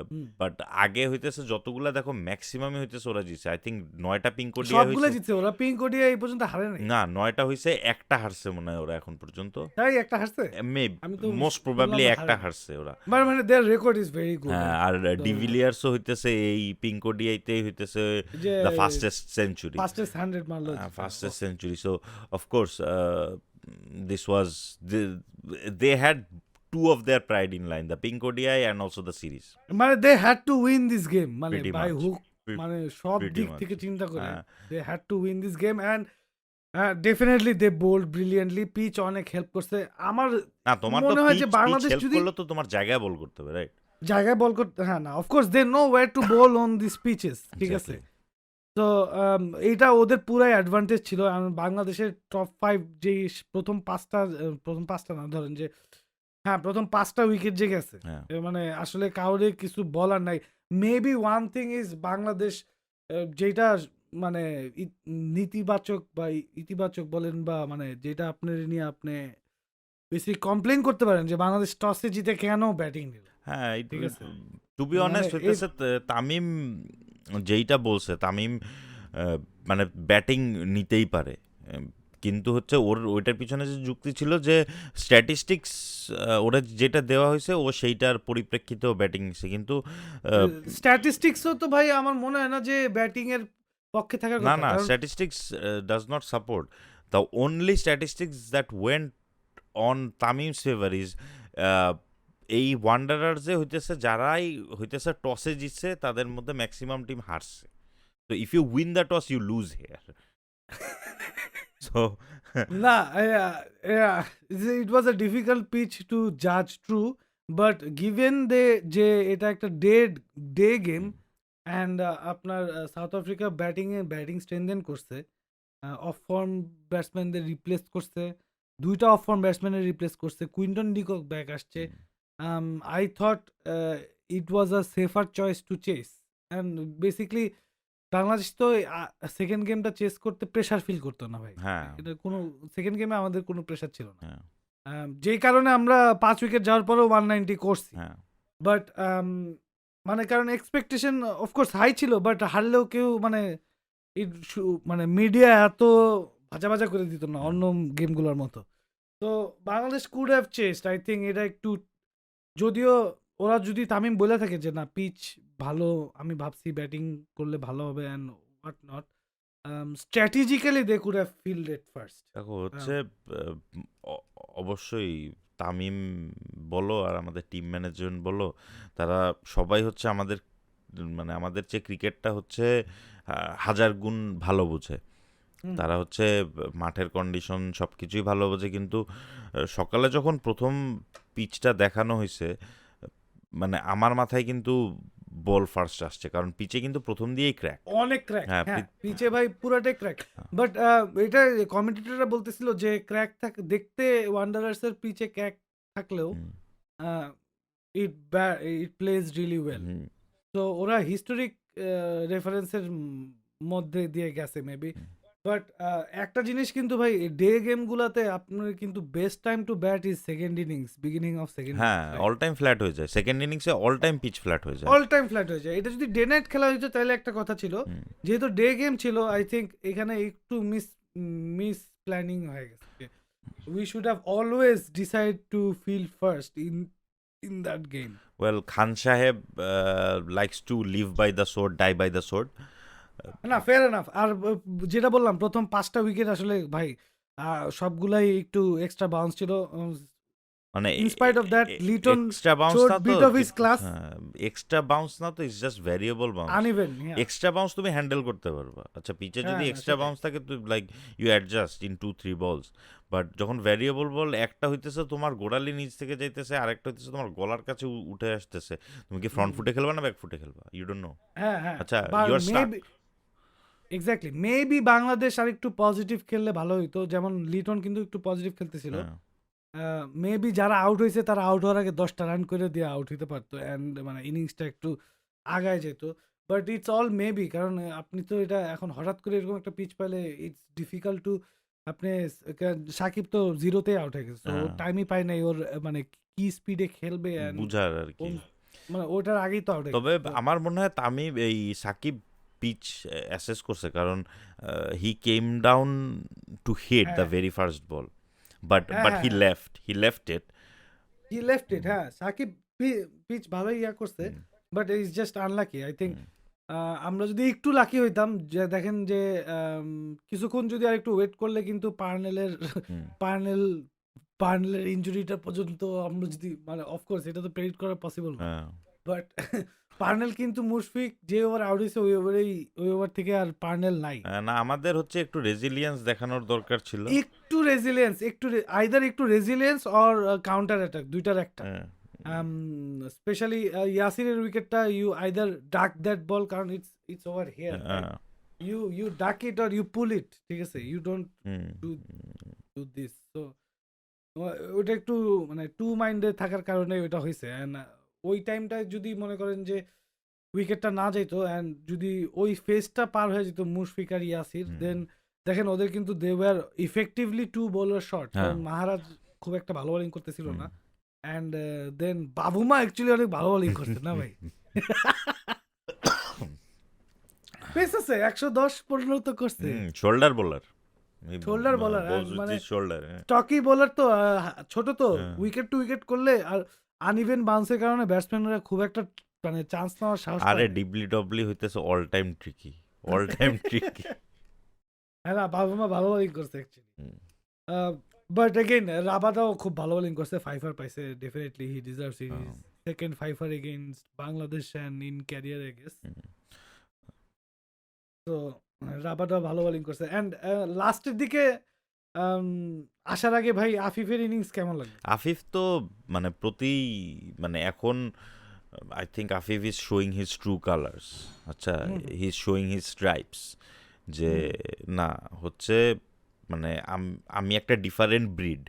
B: হুম।
A: বাট আগে হইতেছে যতগুলা দেখো ম্যাক্সিমামই হইতেছে ওরা জিতছে। আই থিঙ্ক 9টা পিঙ্ক ওডিআই
B: সবগুলো
A: হইছে।
B: জিতছে ওরা, পিঙ্ক দিয়ে এই পর্যন্ত হারে নাই।
A: না 9টা হইছে, একটা হারছে মনে হয় ওরা এখন পর্যন্ত।
B: তাই একটা হারছে? আমি তো
A: মোস্ট
B: শুনলাম
A: প্রবাবলি
B: না
A: একটা
B: হারে নাই।
A: হারছে ওরা।
B: মানে দেয়ার রেকর্ড ইজ ভেরি গুড আর
A: হ্যাঁ,
B: কি।
A: আর
B: তো
A: ডিভিলিয়ার্সও হইতেছে এই পিঙ্ক ওডিআইতেই হইতেছে
B: যে
A: দ্য ফাস্টেস্ট সেঞ্চুরি,
B: ফাস্টেস্ট 100 মারলো।
A: Fastest century. So of course this was they had to of their pride in line, the pink ODI and also the series.
B: মানে they had to win this game, মানে
A: pretty
B: by
A: much,
B: hook, মানে সব
A: pretty
B: দিক
A: much.
B: থেকে চিন্তা করে
A: হ্যাঁ,
B: they had to win this game and definitely they bowled brilliantly, pitch অনেক হেল্প করছে আমার।
A: না তোমার তো
B: মনে হয় যে
A: পিচ পিচ
B: বাংলাদেশ
A: হেল্প
B: যদি
A: করলে তো তোমার জায়গায় বল করতে হবে, রাইট?
B: জায়গায় বল করতে, হ্যাঁ না of course they know where to bowl on this pitches, ঠিক আছে?
A: এক্স্যাক্টলি।
B: তো এইটা ওদের পুরাই অ্যাডভান্টেজ ছিল। বাংলাদেশের টপ 5 যেই প্রথম পাঁচটা না, ধরেন যে হ্যাঁ, প্রথম 5টা উইকেট যে গেছে।
A: হ্যাঁ,
B: মানে আসলে কাউরে কিছু বলার নাই। Maybe one thing is Bangladesh যেটা মানে নেতিবাচক বা ইতিবাচক বলেন বা মানে যেটা আপনার নিয়ে আপনি বেশি কমপ্লেইন করতে পারেন যে বাংলাদেশ টসে জিতে কেন ব্যাটিং নিল?
A: হ্যাঁ,
B: ঠিক আছে?
A: টু বি
B: মানে
A: অনেস্ট হইতেছে তামিম যেইটা বলছে, তামিম মানে ব্যাটিং নিতেই পারে, কিন্তু হচ্ছে ওর ওইটার পিছনে যে যুক্তি ছিল যে স্ট্যাটিস্টিক্স ওরা যেটা দেওয়া হয়েছে ও সেইটার পরিপ্রেক্ষিতেও ব্যাটিং নিছে, কিন্তু
B: স্ট্যাটিস্টিক্সও তো ভাই আমার মনে হয় না যে ব্যাটিং এর পক্ষে থাকার
A: না
B: কথা।
A: না,
B: কারণ
A: statistics does not support, the only statistics that went on Tamim's favour is এই ওয়ান্ডারার্সে হইতেছে যারাই হইতেছে টসে জিতছে তাদের মধ্যে ম্যাক্সিমাম টিম হারছে। তো if you win the toss you lose here. So
B: না, it was a difficult pitch to judge, true, but given যে এটা একটা ডে গেম অ্যান্ড আপনার সাউথ আফ্রিকা ব্যাটিং স্ট্রেনথেন করছে, অফ ফর্ম ব্যাটসম্যানদের রিপ্লেস করছে, ২টা অফ ফর্ম ব্যাটসম্যানের রিপ্লেস করছে, কুইন্টন ডিকক ব্যাক আসছে। I thought it was a safer choice to chase, and basically Bangladesh তো সেকেন্ড গেমটা চেস করতে প্রেশার ফিল করতো না ভাই।
A: হ্যাঁ,
B: এটা কোনো সেকেন্ড গেমে আমাদের কোনো প্রেশার ছিল না।
A: হ্যাঁ,
B: যেই কারণে আমরা ৫ উইকেট যাওয়ার পরেও 190 করছি।
A: হ্যাঁ।
B: বাট মানে কারণ এক্সপেকটেশন অফকোর্স হাই ছিল, বাট হারলেও কেউ মানে মানে মিডিয়া এত ভাজা করে দিত না অন্য গেমগুলোর মতো। তো Bangladesh could have chest, I think এটা একটু, যদিও ওরা যদি তামিম বলে থাকে যে না পিচ ভালো, আমি ভাবছি ব্যাটিং করলে ভালো হবে and what not, strategically they could have fielded first.
A: দেখো হচ্ছে অবশ্যই তামিম বলো আর আমাদের টিম ম্যানেজমেন্ট বলো, তারা সবাই হচ্ছে আমাদের মানে আমাদের যে ক্রিকেটটা হচ্ছে হাজার গুণ ভালো বোঝে। তারা হচ্ছে মাঠের কন্ডিশন সব কিছুই ভালো বোঝে, কিন্তু সকালে যখন প্রথম পিচটা দেখানো হয়েছে, মানে আমার মাথায় কিন্তু বল ফার্স্ট আসছে, কারণ পিচে কিন্তু প্রথম দিয়েই ক্র্যাক।
B: অনেক ক্র্যাক,
A: হ্যাঁ,
B: হ্যাঁ পিচে ভাই পুরাটাই ক্র্যাক। বাট এটা কমেন্টেটররা বলতেছিল যে ক্র্যাক দেখতে ওয়ান্ডারার্সের পিচে ক্র্যাক থাকলেও ইট ইট প্লেজ রিয়েলি ওয়েল। তো ওরা হিস্টোরিক রেফারেন্সের মধ্যে দিয়ে গেছে মেবি। বাট একটা জিনিস কিন্তু ভাই ডে গেমগুলোতে আপনার কিন্তু best time to bat is second innings, beginning of second
A: হ্যাঁ,
B: ইনিংস।
A: অল টাইম ফ্ল্যাট হয়ে যায় সেকেন্ড ইনিংসে, অল টাইম পিচ ফ্ল্যাট হয়ে যায়।
B: অল টাইম ফ্ল্যাট হয়ে যায়। এটা যদি ডে নাইট খেলা হইতো তাহলে একটা কথা ছিল, যেহেতু ডে গেম ছিল আই থিঙ্ক এখানে একটু মিস প্ল্যানিং হয়ে গেছে। We should have always decide to field first in that game.
A: Well, Khan Saheb likes to live by the sword, die by the sword.
B: না ফেয়ার এনাফ। আর যেটা বললাম প্রথম ৫টা উইকেট আসলে ভাই সবগুলাই একটু এক্সট্রা বাউন্স ছিল।
A: মানে
B: In spite of that, Liton
A: extra bounce
B: showed
A: না তো,
B: bit of his class.
A: Extra bounce না তো, it's just variable bounce.
B: Uneven, yeah.
A: Extra bounce তুমি হ্যান্ডেল করতে পারবা, আচ্ছা পিচে যদি
B: হ্যাঁ,
A: এক্সট্রা
B: সেটাই।
A: বাউন্স থাকে তো লাইক ইউ অ্যাডজাস্ট ইন 2-3 বলস। বাট যখন ভ্যারিয়েবল বল, একটা হইতেছে তোমার গোড়ালি নিচ থেকে যাইতেছে, আরেকটা হইতেছে তোমার গলার কাছে উঠে আসতেছে, তুমি কি ফ্রন্ট ফুটে খেলবা না ব্যাক ফুটে খেলবা, ইউ ডোন্ট নো।
B: হ্যাঁ, হ্যাঁ।
A: আচ্ছা,
B: বা
A: you are stuck.
B: Maybe exactly, maybe Bangladesh আরেকটু পজিটিভ খেললে ভালো হইতো। যেমন লিটন কিন্তু একটু পজিটিভ খেলতেছিল। মেবি যারা আউট হয়েছে তারা আউট হওয়ার আগে 10টা রান করে দিয়ে আউট হইতে পারতো অ্যান্ড মানে ইনিংসটা একটু আগায় যেত। বাট ইটস অল মেবি, কারণ আপনি তো এটা এখন হঠাৎ করে এরকম একটা পিচ পেলে ইটস ডিফিকাল্ট টু, আপনি সাকিব তো জিরোতে আউট হয়ে গেছে, ওর টাইমই পায় নাই ওর মানে কি স্পিডে খেলবে অ্যান্ড
A: বুঝার আর কি।
B: মানে ওটার আগেই তো আউট হয়ে
A: তবে
B: গেছে।
A: আমার মনে হয় তামিম এই সাকিব পিচ অ্যাসেস করছে, কারণ he came down to hit the
B: হ্যাঁ,
A: ভেরি ফার্স্ট বল, বাট
B: হ্যাঁ,
A: বাট
B: হ্যাঁ,
A: হি
B: হ্যাঁ।
A: Left it.
B: হি লেফট ইট, হ্যাঁ সাকিব পিচ ভালোই ইয়া করছে, but is just unlucky I think. আমরা যদি একটু লাকি হইতাম, যে দেখেন যে কিছুক্ষণ যদি আর একটু ওয়েট করলে কিন্তু পার্নেল পার্নেলের ইনজুরিটা পর্যন্ত আমরা যদি মানে অফকোর্স এটা তো প্রেডিক্ট করা পসিবল না, বাট পার্নেল কিন্তু মুশফিক যে ওভার আউট হয়েছে ওই ওভার থেকে আর পার্নেল নাই।
A: না, আমাদের হচ্ছে একটু রেজিলিয়েন্স দেখানোর দরকার ছিল।
B: একটু রেজিলিয়েন্স, আইদার একটু রেজিলিয়েন্স অর কাউন্টার অ্যাটাক, দুইটার একটা। স্পেশালি ইয়াসিরের উইকেটটা, ইউ আইদার ডাক দ্যাট বল, কারণ ইটস ওভার হিয়ার, ইউ ডাক it or you pool it, ঠিক আছে, you don't do this. So ওটা একটু মানে টু মাইন্ডে থাকার কারণে ওটা হয়েছে। অ্যান্ড ওই টাইমটায় যদি মনে করেন যে উইকেটটা না যাইতো অ্যান্ড যদি ওই ফেজটা পার হয়ে যেত মুশফিক আর ইয়াসির, দেন দেখেন ওদের কিন্তু they were effectively two bowler short, কারণ মাহারাজ খুব একটা ভালো বোলিং করতেছিল না, অ্যান্ড দেন বাবুমা অ্যাকচুয়ালি অনেক ভালো বোলিং করছে না ভাই। পেস আছে 110 তো করছে,
A: শোল্ডার বোলার,
B: শোল্ডার বলার মানে
A: শোল্ডার।
B: স্টকি বোলার তো, ছোট তো, উইকেট টু উইকেট করলে আর আনইভেন বাউন্সের কারণে ব্যাটসম্যানরা খুব একটা মানে চান্স নেওয়ার সাহস
A: আরে
B: পায় না।
A: ডিবলি ডবলি হইতেছে all time tricky, all time tricky.
B: হ্যাঁ না, বাবুমা ভালো বোলিং করছে অ্যাকচুয়ালি। বাট এগেইন রাবাদাও খুব ভালো বোলিং করছে, ফাইফার পাইছে, definitely he deserves his second Pfeiffer against Bangladesh and in career I guess. তো রাবাদা ভালো বোলিং করছে অ্যান্ড লাস্টের দিকে আম, আসার আগে ভাই আফিফের ইনিংস কেমন লাগবে?
A: আফিফ তো মানে মানে এখন I think Afif is showing his true colours. আচ্ছা,
B: hmm hmm
A: he is showing his stripes, যে
B: হুম
A: না হচ্ছে মানে আমি একটা ডিফারেন্ট ব্রিড।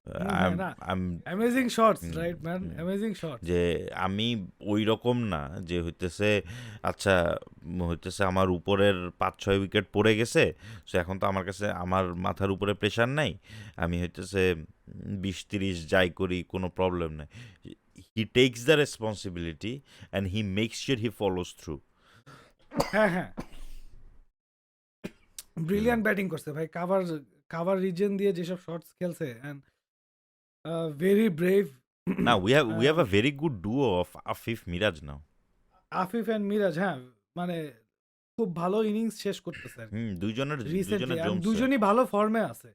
B: হুম, হ্যাঁ না, amazing shots right man, amazing shots.
A: যে আমি ওই রকম না যে হইতেছে আচ্ছা হইতেছে আমার উপরের 5-6 উইকেট পড়ে গেছে, সো এখন তো আমার কাছে আমার মাথার উপরে প্রেশার নাই, আমি হইতেছে 20-30 যাই করি কোনো প্রবলেম নাই। He takes the responsibility and he makes sure he follows through.
B: হ্যাঁ হ্যাঁ, ব্রিলিয়ান্ট ব্যাটিং করছে ভাই, কাভার কাভার রিজন দিয়ে যেসব শটস খেলছে অ্যান্ড ভেরি ব্রেভ।
A: না, we have a very good duo of Afif Miraz now.
B: Afif and Miraz, হ্যাঁ মানে খুব ভালো ইনিংস শেষ করতেছে আর কি
A: দুইজনের
B: রিসেন্টলি,
A: দুইজনের
B: অ্যান্ড
A: জমছে।
B: দুজনই ভালো ফর্মে আছে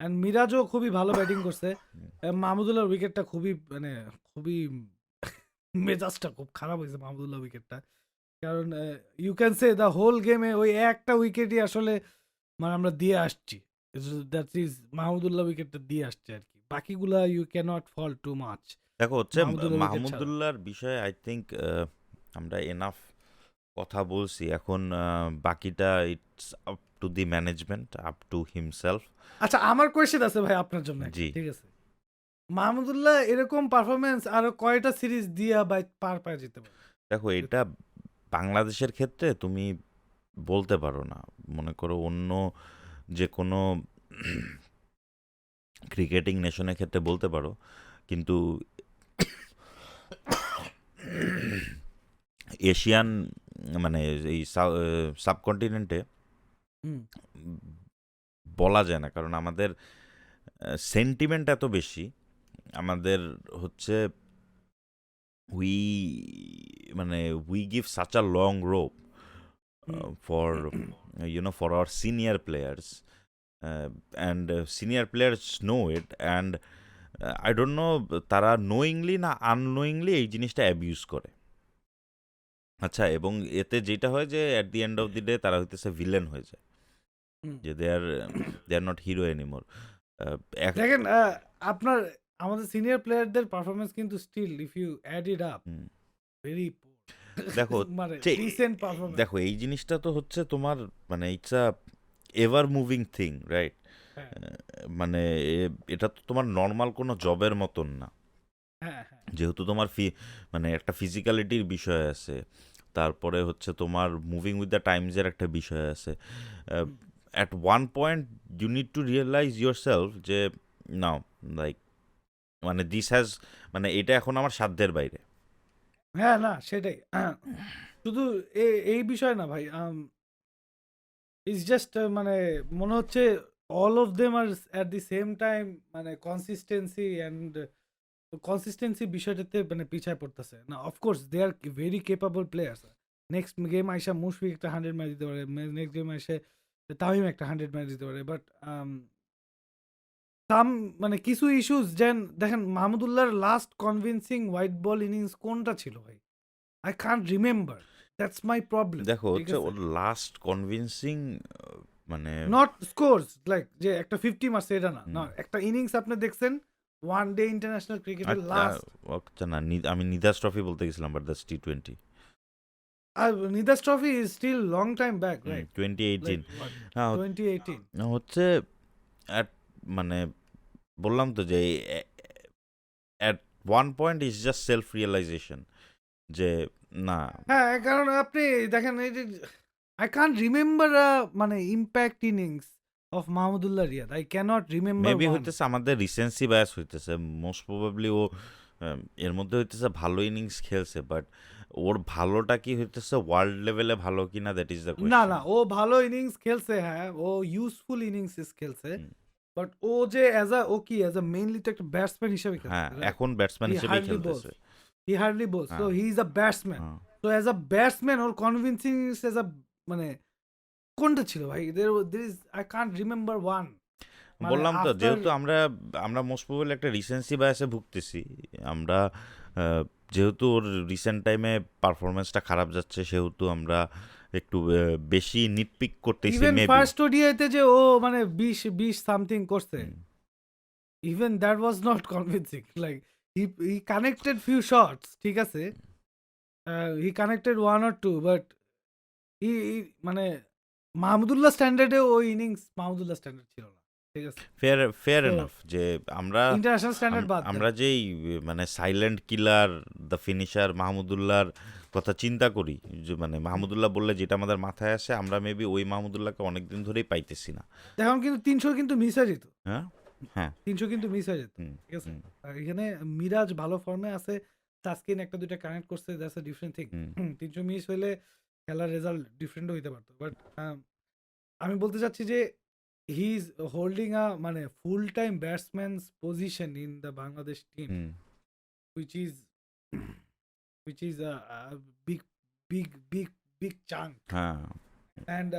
B: অ্যান্ড মিরাজও খুবই ভালো ব্যাটিং করছে। মাহমুদুল্লাহর উইকেটটা খুবই মানে খুবই মেজাজটা খুব খারাপ হয়েছে মাহমুদুল্লাহ উইকেটটা, কারণ you can say the whole গেমে ওই একটা উইকেটই আসলে মানে আমরা দিয়ে আসছি, দ্যাট ইজ মাহমুদুল্লাহ উইকেটটা দিয়ে আসছে আর কি, বাকিগুলা you cannot fall too much
A: দেখো হচ্ছে
B: মাহমুদুল্লাহ উইকেট ছাড়া।
A: মাহমুদুল্লাহর বিষয়ে আই থিঙ্ক আমরা এনাফ কথা বলছি। এখন বাকিটা it's up to the management, up to himself.
B: আচ্ছা আমার কোয়েশ্চেন আছে ভাই আপনার জন্য একটা,
A: জি,
B: ঠিক আছে? মাহমুদুল্লাহ এরকম পারফরমেন্স আরো কয়টা সিরিজ দিয়া বা পার পায় যেতে পারে?
A: দেখো এটা বাংলাদেশের ক্ষেত্রে তুমি বলতে পারো না, মনে করো অন্য যে কোনো ক্রিকেটিং নেশনের ক্ষেত্রে বলতে পারো, কিন্তু এশিয়ান মানে এই সাবকন্টিনেন্টে
B: হুম
A: বলা যায় না, কারণ আমাদের সেন্টিমেন্ট এত বেশি। আমাদের হচ্ছে উই মানে we give such a long rope
B: hmm
A: for for our senior players, and senior players know it, and I don't know তারা নোয়িংলি না আননোয়িংলি এই জিনিসটা অ্যাবিউজ করে। আচ্ছা, এবং এতে যেটা হয় যে at the end of the day তারা হইতেছে ভিলেন হয়ে যায়,
B: হুম।
A: যে they are not hero anymore.
B: দেখেন আপনার আমাদের সিনিয়র প্লেয়ারদের পারফরমেন্স কিন্তু still if you add it up very
A: দেখো
B: মানে
A: যে
B: ডিসেন্ট পারফরমেন্স।
A: দেখো এই জিনিসটা তো হচ্ছে তোমার মানে it's a ever moving thing, right?
B: হ্যাঁ
A: মানে এটা তো তোমার নর্মাল কোনো জবের মতন না,
B: হ্যাঁ হ্যাঁ
A: যেহেতু তোমার মানে একটা ফিজিক্যালিটির বিষয় আছে, তারপরে হচ্ছে তোমার মুভিং উইথ দ্য টাইমসের একটা বিষয় আছে।
B: হুম।
A: At one point you need to realise yourself যে নাও, লাইক মানে দিস হ্যাজ মানে এটা এখন আমার সাধ্যের বাইরে।
B: হ্যাঁ না সেটাই শুধু এই বিষয় না ভাই, ইটস জাস্ট মানে মনে হচ্ছে all of them are at the same time মানে কনসিস্টেন্সি অ্যান্ড কনসিস্টেন্সি বিষয়টাতে মানে পিছায় পড়তেছে না। Of course they are very capable players, next game আইসা মুশফিক একটা 100 ম্যাচ দিতে পারে, নেক্সট গেম আইসে তামিম একটা 100 ম্যাচ দিতে পারে, বাট সাম মানে কিছু ইস্যুস যেন দেখেন মাহমুদুল্লাহর last convincing white ball innings কোনটা ছিল ভাই? I can't remember, that's my problem.
A: দেখো
B: ঠিক
A: হচ্ছে
B: আছে,
A: ওর লাস্ট কনভিনসিং মানে
B: নট স্কোরস লাইক যে একটা 50 মারছে এটা না,
A: হুম,
B: না একটা ইনিংস আপনি দেখছেন ওয়ান ডে ইন্টারন্যাশনাল ক্রিকেটের
A: আচ্ছা
B: লাস্ট।
A: আচ্ছা, না আমি নিদাস ট্রফি বলতে গেছিলাম, বাট দ্যাটস T20।
B: আর Nidahas trophy is still long time back right,
A: 2018।
B: Like
A: হ্যাঁ
B: 2018।
A: হচ্ছে at মানে বললাম তো যে at one point is just self realisation যে না,
B: হ্যাঁ কারণ আপনি দেখেন এই যে আই কান্ট রিমেম্বার মানে impact innings of Mahmudullah Riyad, I cannot remember
A: maybe
B: one.
A: হইতেছে আমাদের রিসেন্সি বায়াস হইতেছে, মোস্ট প্রবাবলি ও এর মধ্যে হইতেছে ভালো ইনিংস খেলছে, বাট ওর ভালোটা কি হইতেছে ওয়ার্ল্ড লেভেলে ভালো কিনা, দ্যাট ইজ দ্য
B: না
A: কোয়েশ্চেন।
B: না ও ভালো ইনিংস খেলছে, হ্যাঁ ও ইউজফুল ইনিংস খেলছে, বাট ও যে ও কি অ্যাজ আ মেইনলি তো একটা ব্যাটসম্যান হিসেবে
A: হ্যাঁ
B: খেলতেছে রাইট,
A: এখন ব্যাটসম্যান
B: হি
A: হিসেবেই
B: হার্ডলি বোলস,
A: খেলতেছে।
B: হি হার্ডলি বোলস, সো
A: হ্যাঁ,
B: হি ইজ আ ব্যাটসম্যান।
A: হ্যাঁ।
B: So as a batsman or convincing as a মানে কোনটা ছিল ভাই? There is I can't remember one মানে
A: বললাম তো
B: আফটার।
A: যেহেতু আমরা আমরা মোস্ট প্রবাবলি একটা রিসেন্সি বায়াসে ভুগতেছি। আমরা যেহেতু ওর রিসেন্ট টাইমে পারফরমেন্সটা খারাপ যাচ্ছে, সেহেতু আমরা একটু বেশি নিটপিক করতেছি
B: ইভেন
A: মেবি।
B: ফার্স্ট ওডিআইতে যে ও মানে 20 সামথিং করছে, even that was not convincing. Like he connected few shots, ঠিক আছে, he connected one or two, but he মানে মাহমুদুল্লাহ স্ট্যান্ডার্ডে ওই ইনিংস মাহমুদুল্লাহ স্ট্যান্ডার্ড ছিল না, ঠিক আছে।
A: ফেয়ার ফেয়ার
B: তো
A: এনাফ যে আমরা
B: ইন্টারন্যাশনাল স্ট্যান্ডার্ড বাদ দেন।
A: আমরা যেই মানে সাইলেন্ট কিলার দ্য ফিনিশার মাহমুদুল্লাহর কথা চিন্তা করি, যে মানে মাহমুদুল্লাহ বললে যেটা আমাদের মাথায় আসে, আমরা মেবি ওই মাহমুদুল্লাহকে অনেকদিন ধরেই পাইতেছি না।
B: এখন কিন্তু 300 কিন্তু মিস হয়ে যেত,
A: হ্যাঁ হ্যাঁ
B: 300 কিন্তু মিস হয়ে যেত,
A: হুম,
B: ঠিক আছে।
A: হুম,
B: আর এখানে মিরাজ ভালো ফর্মে আছে, তাসকিন একটা দুইটা কানেক্ট করছে, that's a different thing.
A: Hmm,
B: 300 miss হইলে খেলার রেজাল্ট ডিফারেন্টও হইতে পারতো, বাট আমি বলতে চাচ্ছি যে হি ইজ হোল্ডিং আ মানে full time batsman's position in the Bangladesh team,
A: hmm,
B: which is which is a big big big chunk.
A: হ্যাঁ
B: And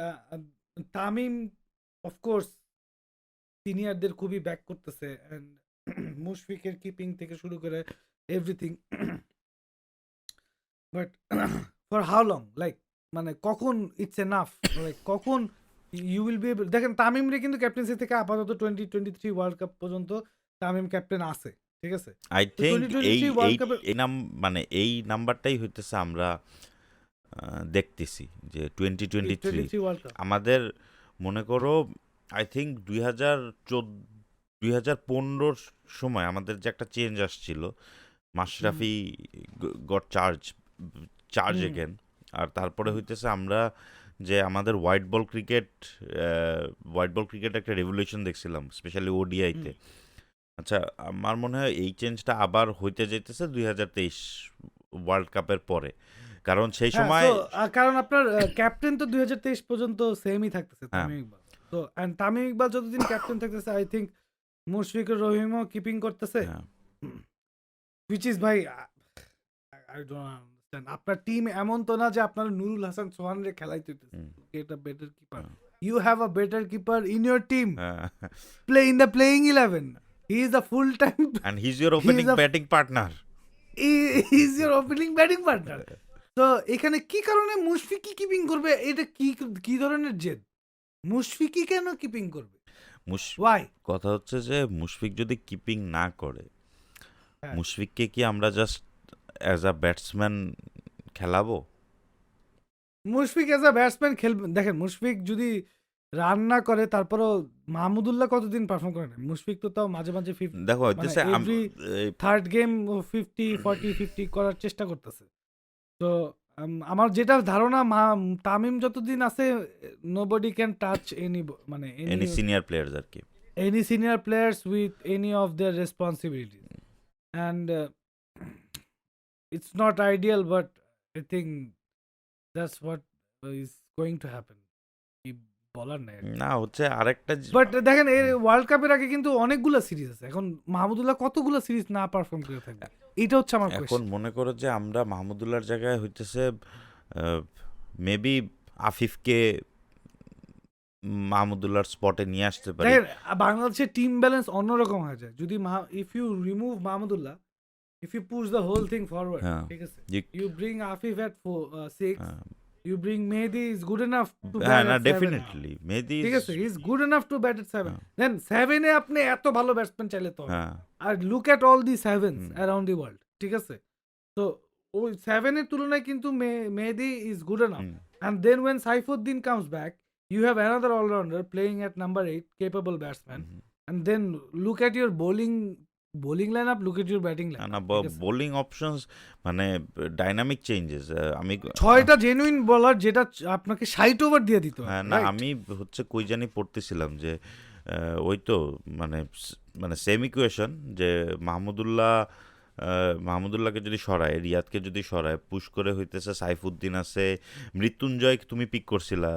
B: তামিম of course সিনিয়রদের খুবই ব্যাক করতেছে, and মুশফিকের কিপিং থেকে শুরু করে everything, but for how long, like মানে কখন ইটস এনাফ, লাইক কখন ইউ উইল বি, দেখেন তামিম রে কিন্তু ক্যাপ্টেন্সি থেকে আপাতত 2023 ওয়ার্ল্ড কাপ পর্যন্ত তামিম ক্যাপ্টেন আছে, ঠিক আছে।
A: আই
B: তো
A: থিঙ্ক এই
B: 2023
A: এই
B: ওয়ার্ল্ড কাপের
A: এই মানে এই নাম্বারটাই হইতেছে আমরা দেখতেছি যে 2023
B: 2023 ওয়ার্ল্ড কাপ
A: আমাদের মনে করো আই থিঙ্ক 2015 সময় আমাদের যে একটা চেঞ্জ আসছিল, মাশরাফি গট চার্জ এগেন, আর তারপরে হইতেছে আমরা যে আমাদের হোয়াইট বল ক্রিকেট একটা রেভলিউশন দেখছিলাম স্পেশালি ওডিআইতে। আচ্ছা, আমার মনে হয় এই চেঞ্জটা আবার হইতে যাইতেছে 2023 ওয়ার্ল্ড কাপের পরে, কারণ সেই
B: হ্যাঁ,
A: সময়
B: so, কারণ আপনার ক্যাপ্টেন তো 2023 পর্যন্ত সেমই থাকতেছে,
A: হ্যাঁ
B: তামিম ইকবাল। তো এন্ড তামিম ইকবাল যতদিন ক্যাপ্টেন থাকতেছে, আই থিঙ্ক মুশফিকুর রহিমও কিপিং করতেছে,
A: হ্যাঁ
B: হুইচ ইজ ভাই আই ডোন্ট আন্ডারস্ট্যান্ড। আপনার টিম এমন তো না যে আপনার নুরুল হাসান সোহান রে খেলাইতে হইতেছে, get a better keeper, you have a better keeper in your team,
A: হ্যাঁ
B: play in the playing 11, he is a full time,
A: and he's your
B: he
A: opening
B: is a
A: batting partner.
B: He is your opening batting partner. তো এখানে কি কারণে মুশফিকি keeping করবে? এটা কি কি ধরনের জেদ? মুশফিকি কেন কিপিং করবে?
A: মুশ-
B: ওয়াই?
A: কথা হচ্ছে যে মুশফিক যদি কিপিং না করে,
B: হ্যাঁ,
A: মুশফিককে কি আমরা জাস্ট অ্যাজ আ ব্যাটসম্যান খেলাবো?
B: মুশফিক এজ আ ব্যাটসম্যান খেলবে। দেখেন মুশফিক যদি রান না করে, তারপরেও মাহমুদুল্লাহ কতদিন পারফর্ম করে না? মুশফিক তো তাও মাঝে মাঝে
A: দেখো
B: মানে
A: হইতেছে
B: এভরি থার্ড গেম 50-40-50 করার চেষ্টা করতেছে। তো আমার যেটা ধারণা, তামিম যতদিন আছে নোবডি ক্যান টাচ এনি, মানে
A: এনি সিনিয়র প্লেয়ার্স আর কি।
B: any senior players with any of their responsibilities, and it's not ideal, but I think that's what is going to happen. কি বলার নাই।
A: না হচ্ছে আরেকটা
B: বাট দেখেন এই ওয়ার্ল্ড কাপের আগে কিন্তু অনেকগুলো সিরিজ আছে, এখন মাহমুদুল্লাহ কতগুলো সিরিজ না পারফর্ম করে থাকবে, এটা হচ্ছে আমার
A: এখন
B: কোয়েশ্চেন।
A: মনে করো যে আমরা মাহমুদুল্লাহর জায়গায় হইতেছে মেবি আফিফকে মাহমুদুল্লাহর স্পটে নিয়ে আসতে পারি।
B: দেখেন বাংলাদেশের টিম ব্যালেন্স অন্যরকম হয়ে যায় যদি if you remove Mahmudullah, if you push the whole thing forward,
A: হ্যাঁ
B: ঠিক আছে,
A: You-
B: you bring Afif at 6,
A: হ্যাঁ,
B: you bring Mehdi is good enough to
A: হ্যাঁ
B: bat
A: না
B: at 7.
A: ডেফিনেটলি মেহেদি
B: ঠিক আছে, he is good enough to bat at 7. Then 7 এ আপনি এত ভালো ব্যাটসম্যান চাইলে তো হবে।
A: হ্যাঁ
B: আর look at all the 7s around the world, ঠিক আছে। তো ওই 7 এর তুলনায় কিন্তু মেহেদি is good enough. And then when Saifuddin comes back, you have another all-rounder playing at number 8, capable batsman. And then look at your bowling lineup, look at your batting
A: না
B: lineup.
A: না
B: ঠিক আছে?
A: বোলিং অপশনস মানে dynamic changes. আমি
B: 6টা genuine bowler, যেটা আপনাকে 60 over দিয়ে দিত।
A: হ্যাঁ না আমি হচ্ছে কই জানি পড়তেছিলাম যে ওই তো মানে মানে সেম ইকুয়েশন যে মাহমুদুল্লাহকে যদি সরায়, রিয়াদকে যদি সরায়, পুশ করে হইতেছে সাইফুদ্দিন আছে, মৃত্যুঞ্জয় তুমি পিক করছিলা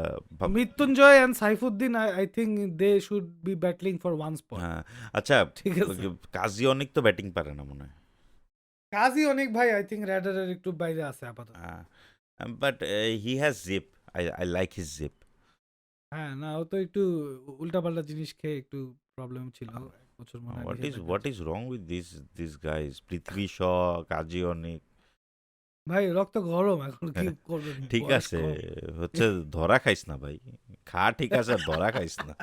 B: Mrittunjoy and Saifuddin, I think they should be battling for one spot.
A: হ্যাঁ আচ্ছা
B: ঠিক আছে।
A: কাজী অনেক তো ব্যাটিং পারে না মনে হয়।
B: কাজী অনেক ভাই আই থিঙ্ক র্যাডারের একটু বাইরে আছে আপাতত।
A: But he has zip, I like his zip.
B: হ্যাঁ, না ও তো একটু উল্টাপাল্টা জিনিস খেয়ে একটু প্রবলেম ছিল এক বছর মনে হয়
A: What
B: নিষেধাজ্ঞা
A: is wrong with these guys? Prithvi শ, কাজী অনেক।
B: ভাই রক্ত গরম, এখন কি করবেন,
A: ঠিক
B: বয়স
A: আছে,
B: কম।
A: হচ্ছে ধরা খাইস না ভাই, খা ঠিক আছে, আর ধরা খাইস না।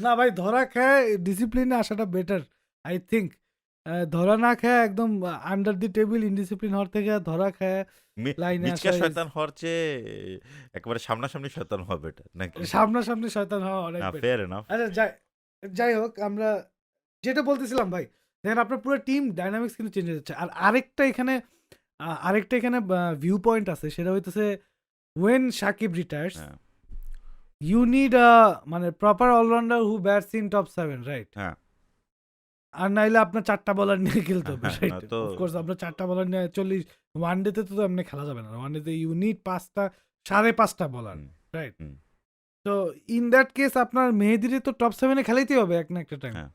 B: না ভাই, ধরা খায় ডিসিপ্লিনে আসাটা বেটার আই থিঙ্ক। ধরা না খায় একদম আন্ডার দি টেবিল ইনডিসিপ্লিন হওয়ার থেকে ধরা খায় লাইনে
A: মিচকা
B: আসা ইজ
A: শয়তান হওয়ার চেয়ে একেবারে সামনাসামনি শয়তান হওয়া বেটার নাকি?
B: সামনাসামনি শয়তান হওয়া অনেক
A: না,
B: বেটার।
A: Fair enough.
B: আচ্ছা, যাই যাই হোক, আমরা যেটা বলতেছিলাম ভাই, দেখেন আপনার পুরো টিম ডাইনামিক্স কিন্তু চেঞ্জ হয়ে যাচ্ছে। আর আরেকটা এখানে ভিউ পয়েন্ট আছে, সেটা হইতেছে ওয়েন সাকিব রিটায়ার্স
A: হ্যাঁ,
B: ইউ নিড মানে proper allrounder who bats in top 7, right?
A: হ্যাঁ,
B: আর নাইলে আপনার 4টা বলার নিয়ে খেলতে হবে,
A: হ্যাঁ,
B: রাইট?
A: নয়তো
B: অফকোর্স আপনার 4টা বলার নিয়ে 40 ওয়ানডেতে তো এমনি খেলা যাবে না। ওয়ানডেতে ইউ নিড 5টা, 5.5টা বলার,
A: হুম,
B: রাইট?
A: হুম,
B: তো ইন দ্যাট কেস আপনার মেহেদিরে তো টপ 7 এ খেলাইতেই হবে এক না একটা টাইম।
A: হ্যাঁ।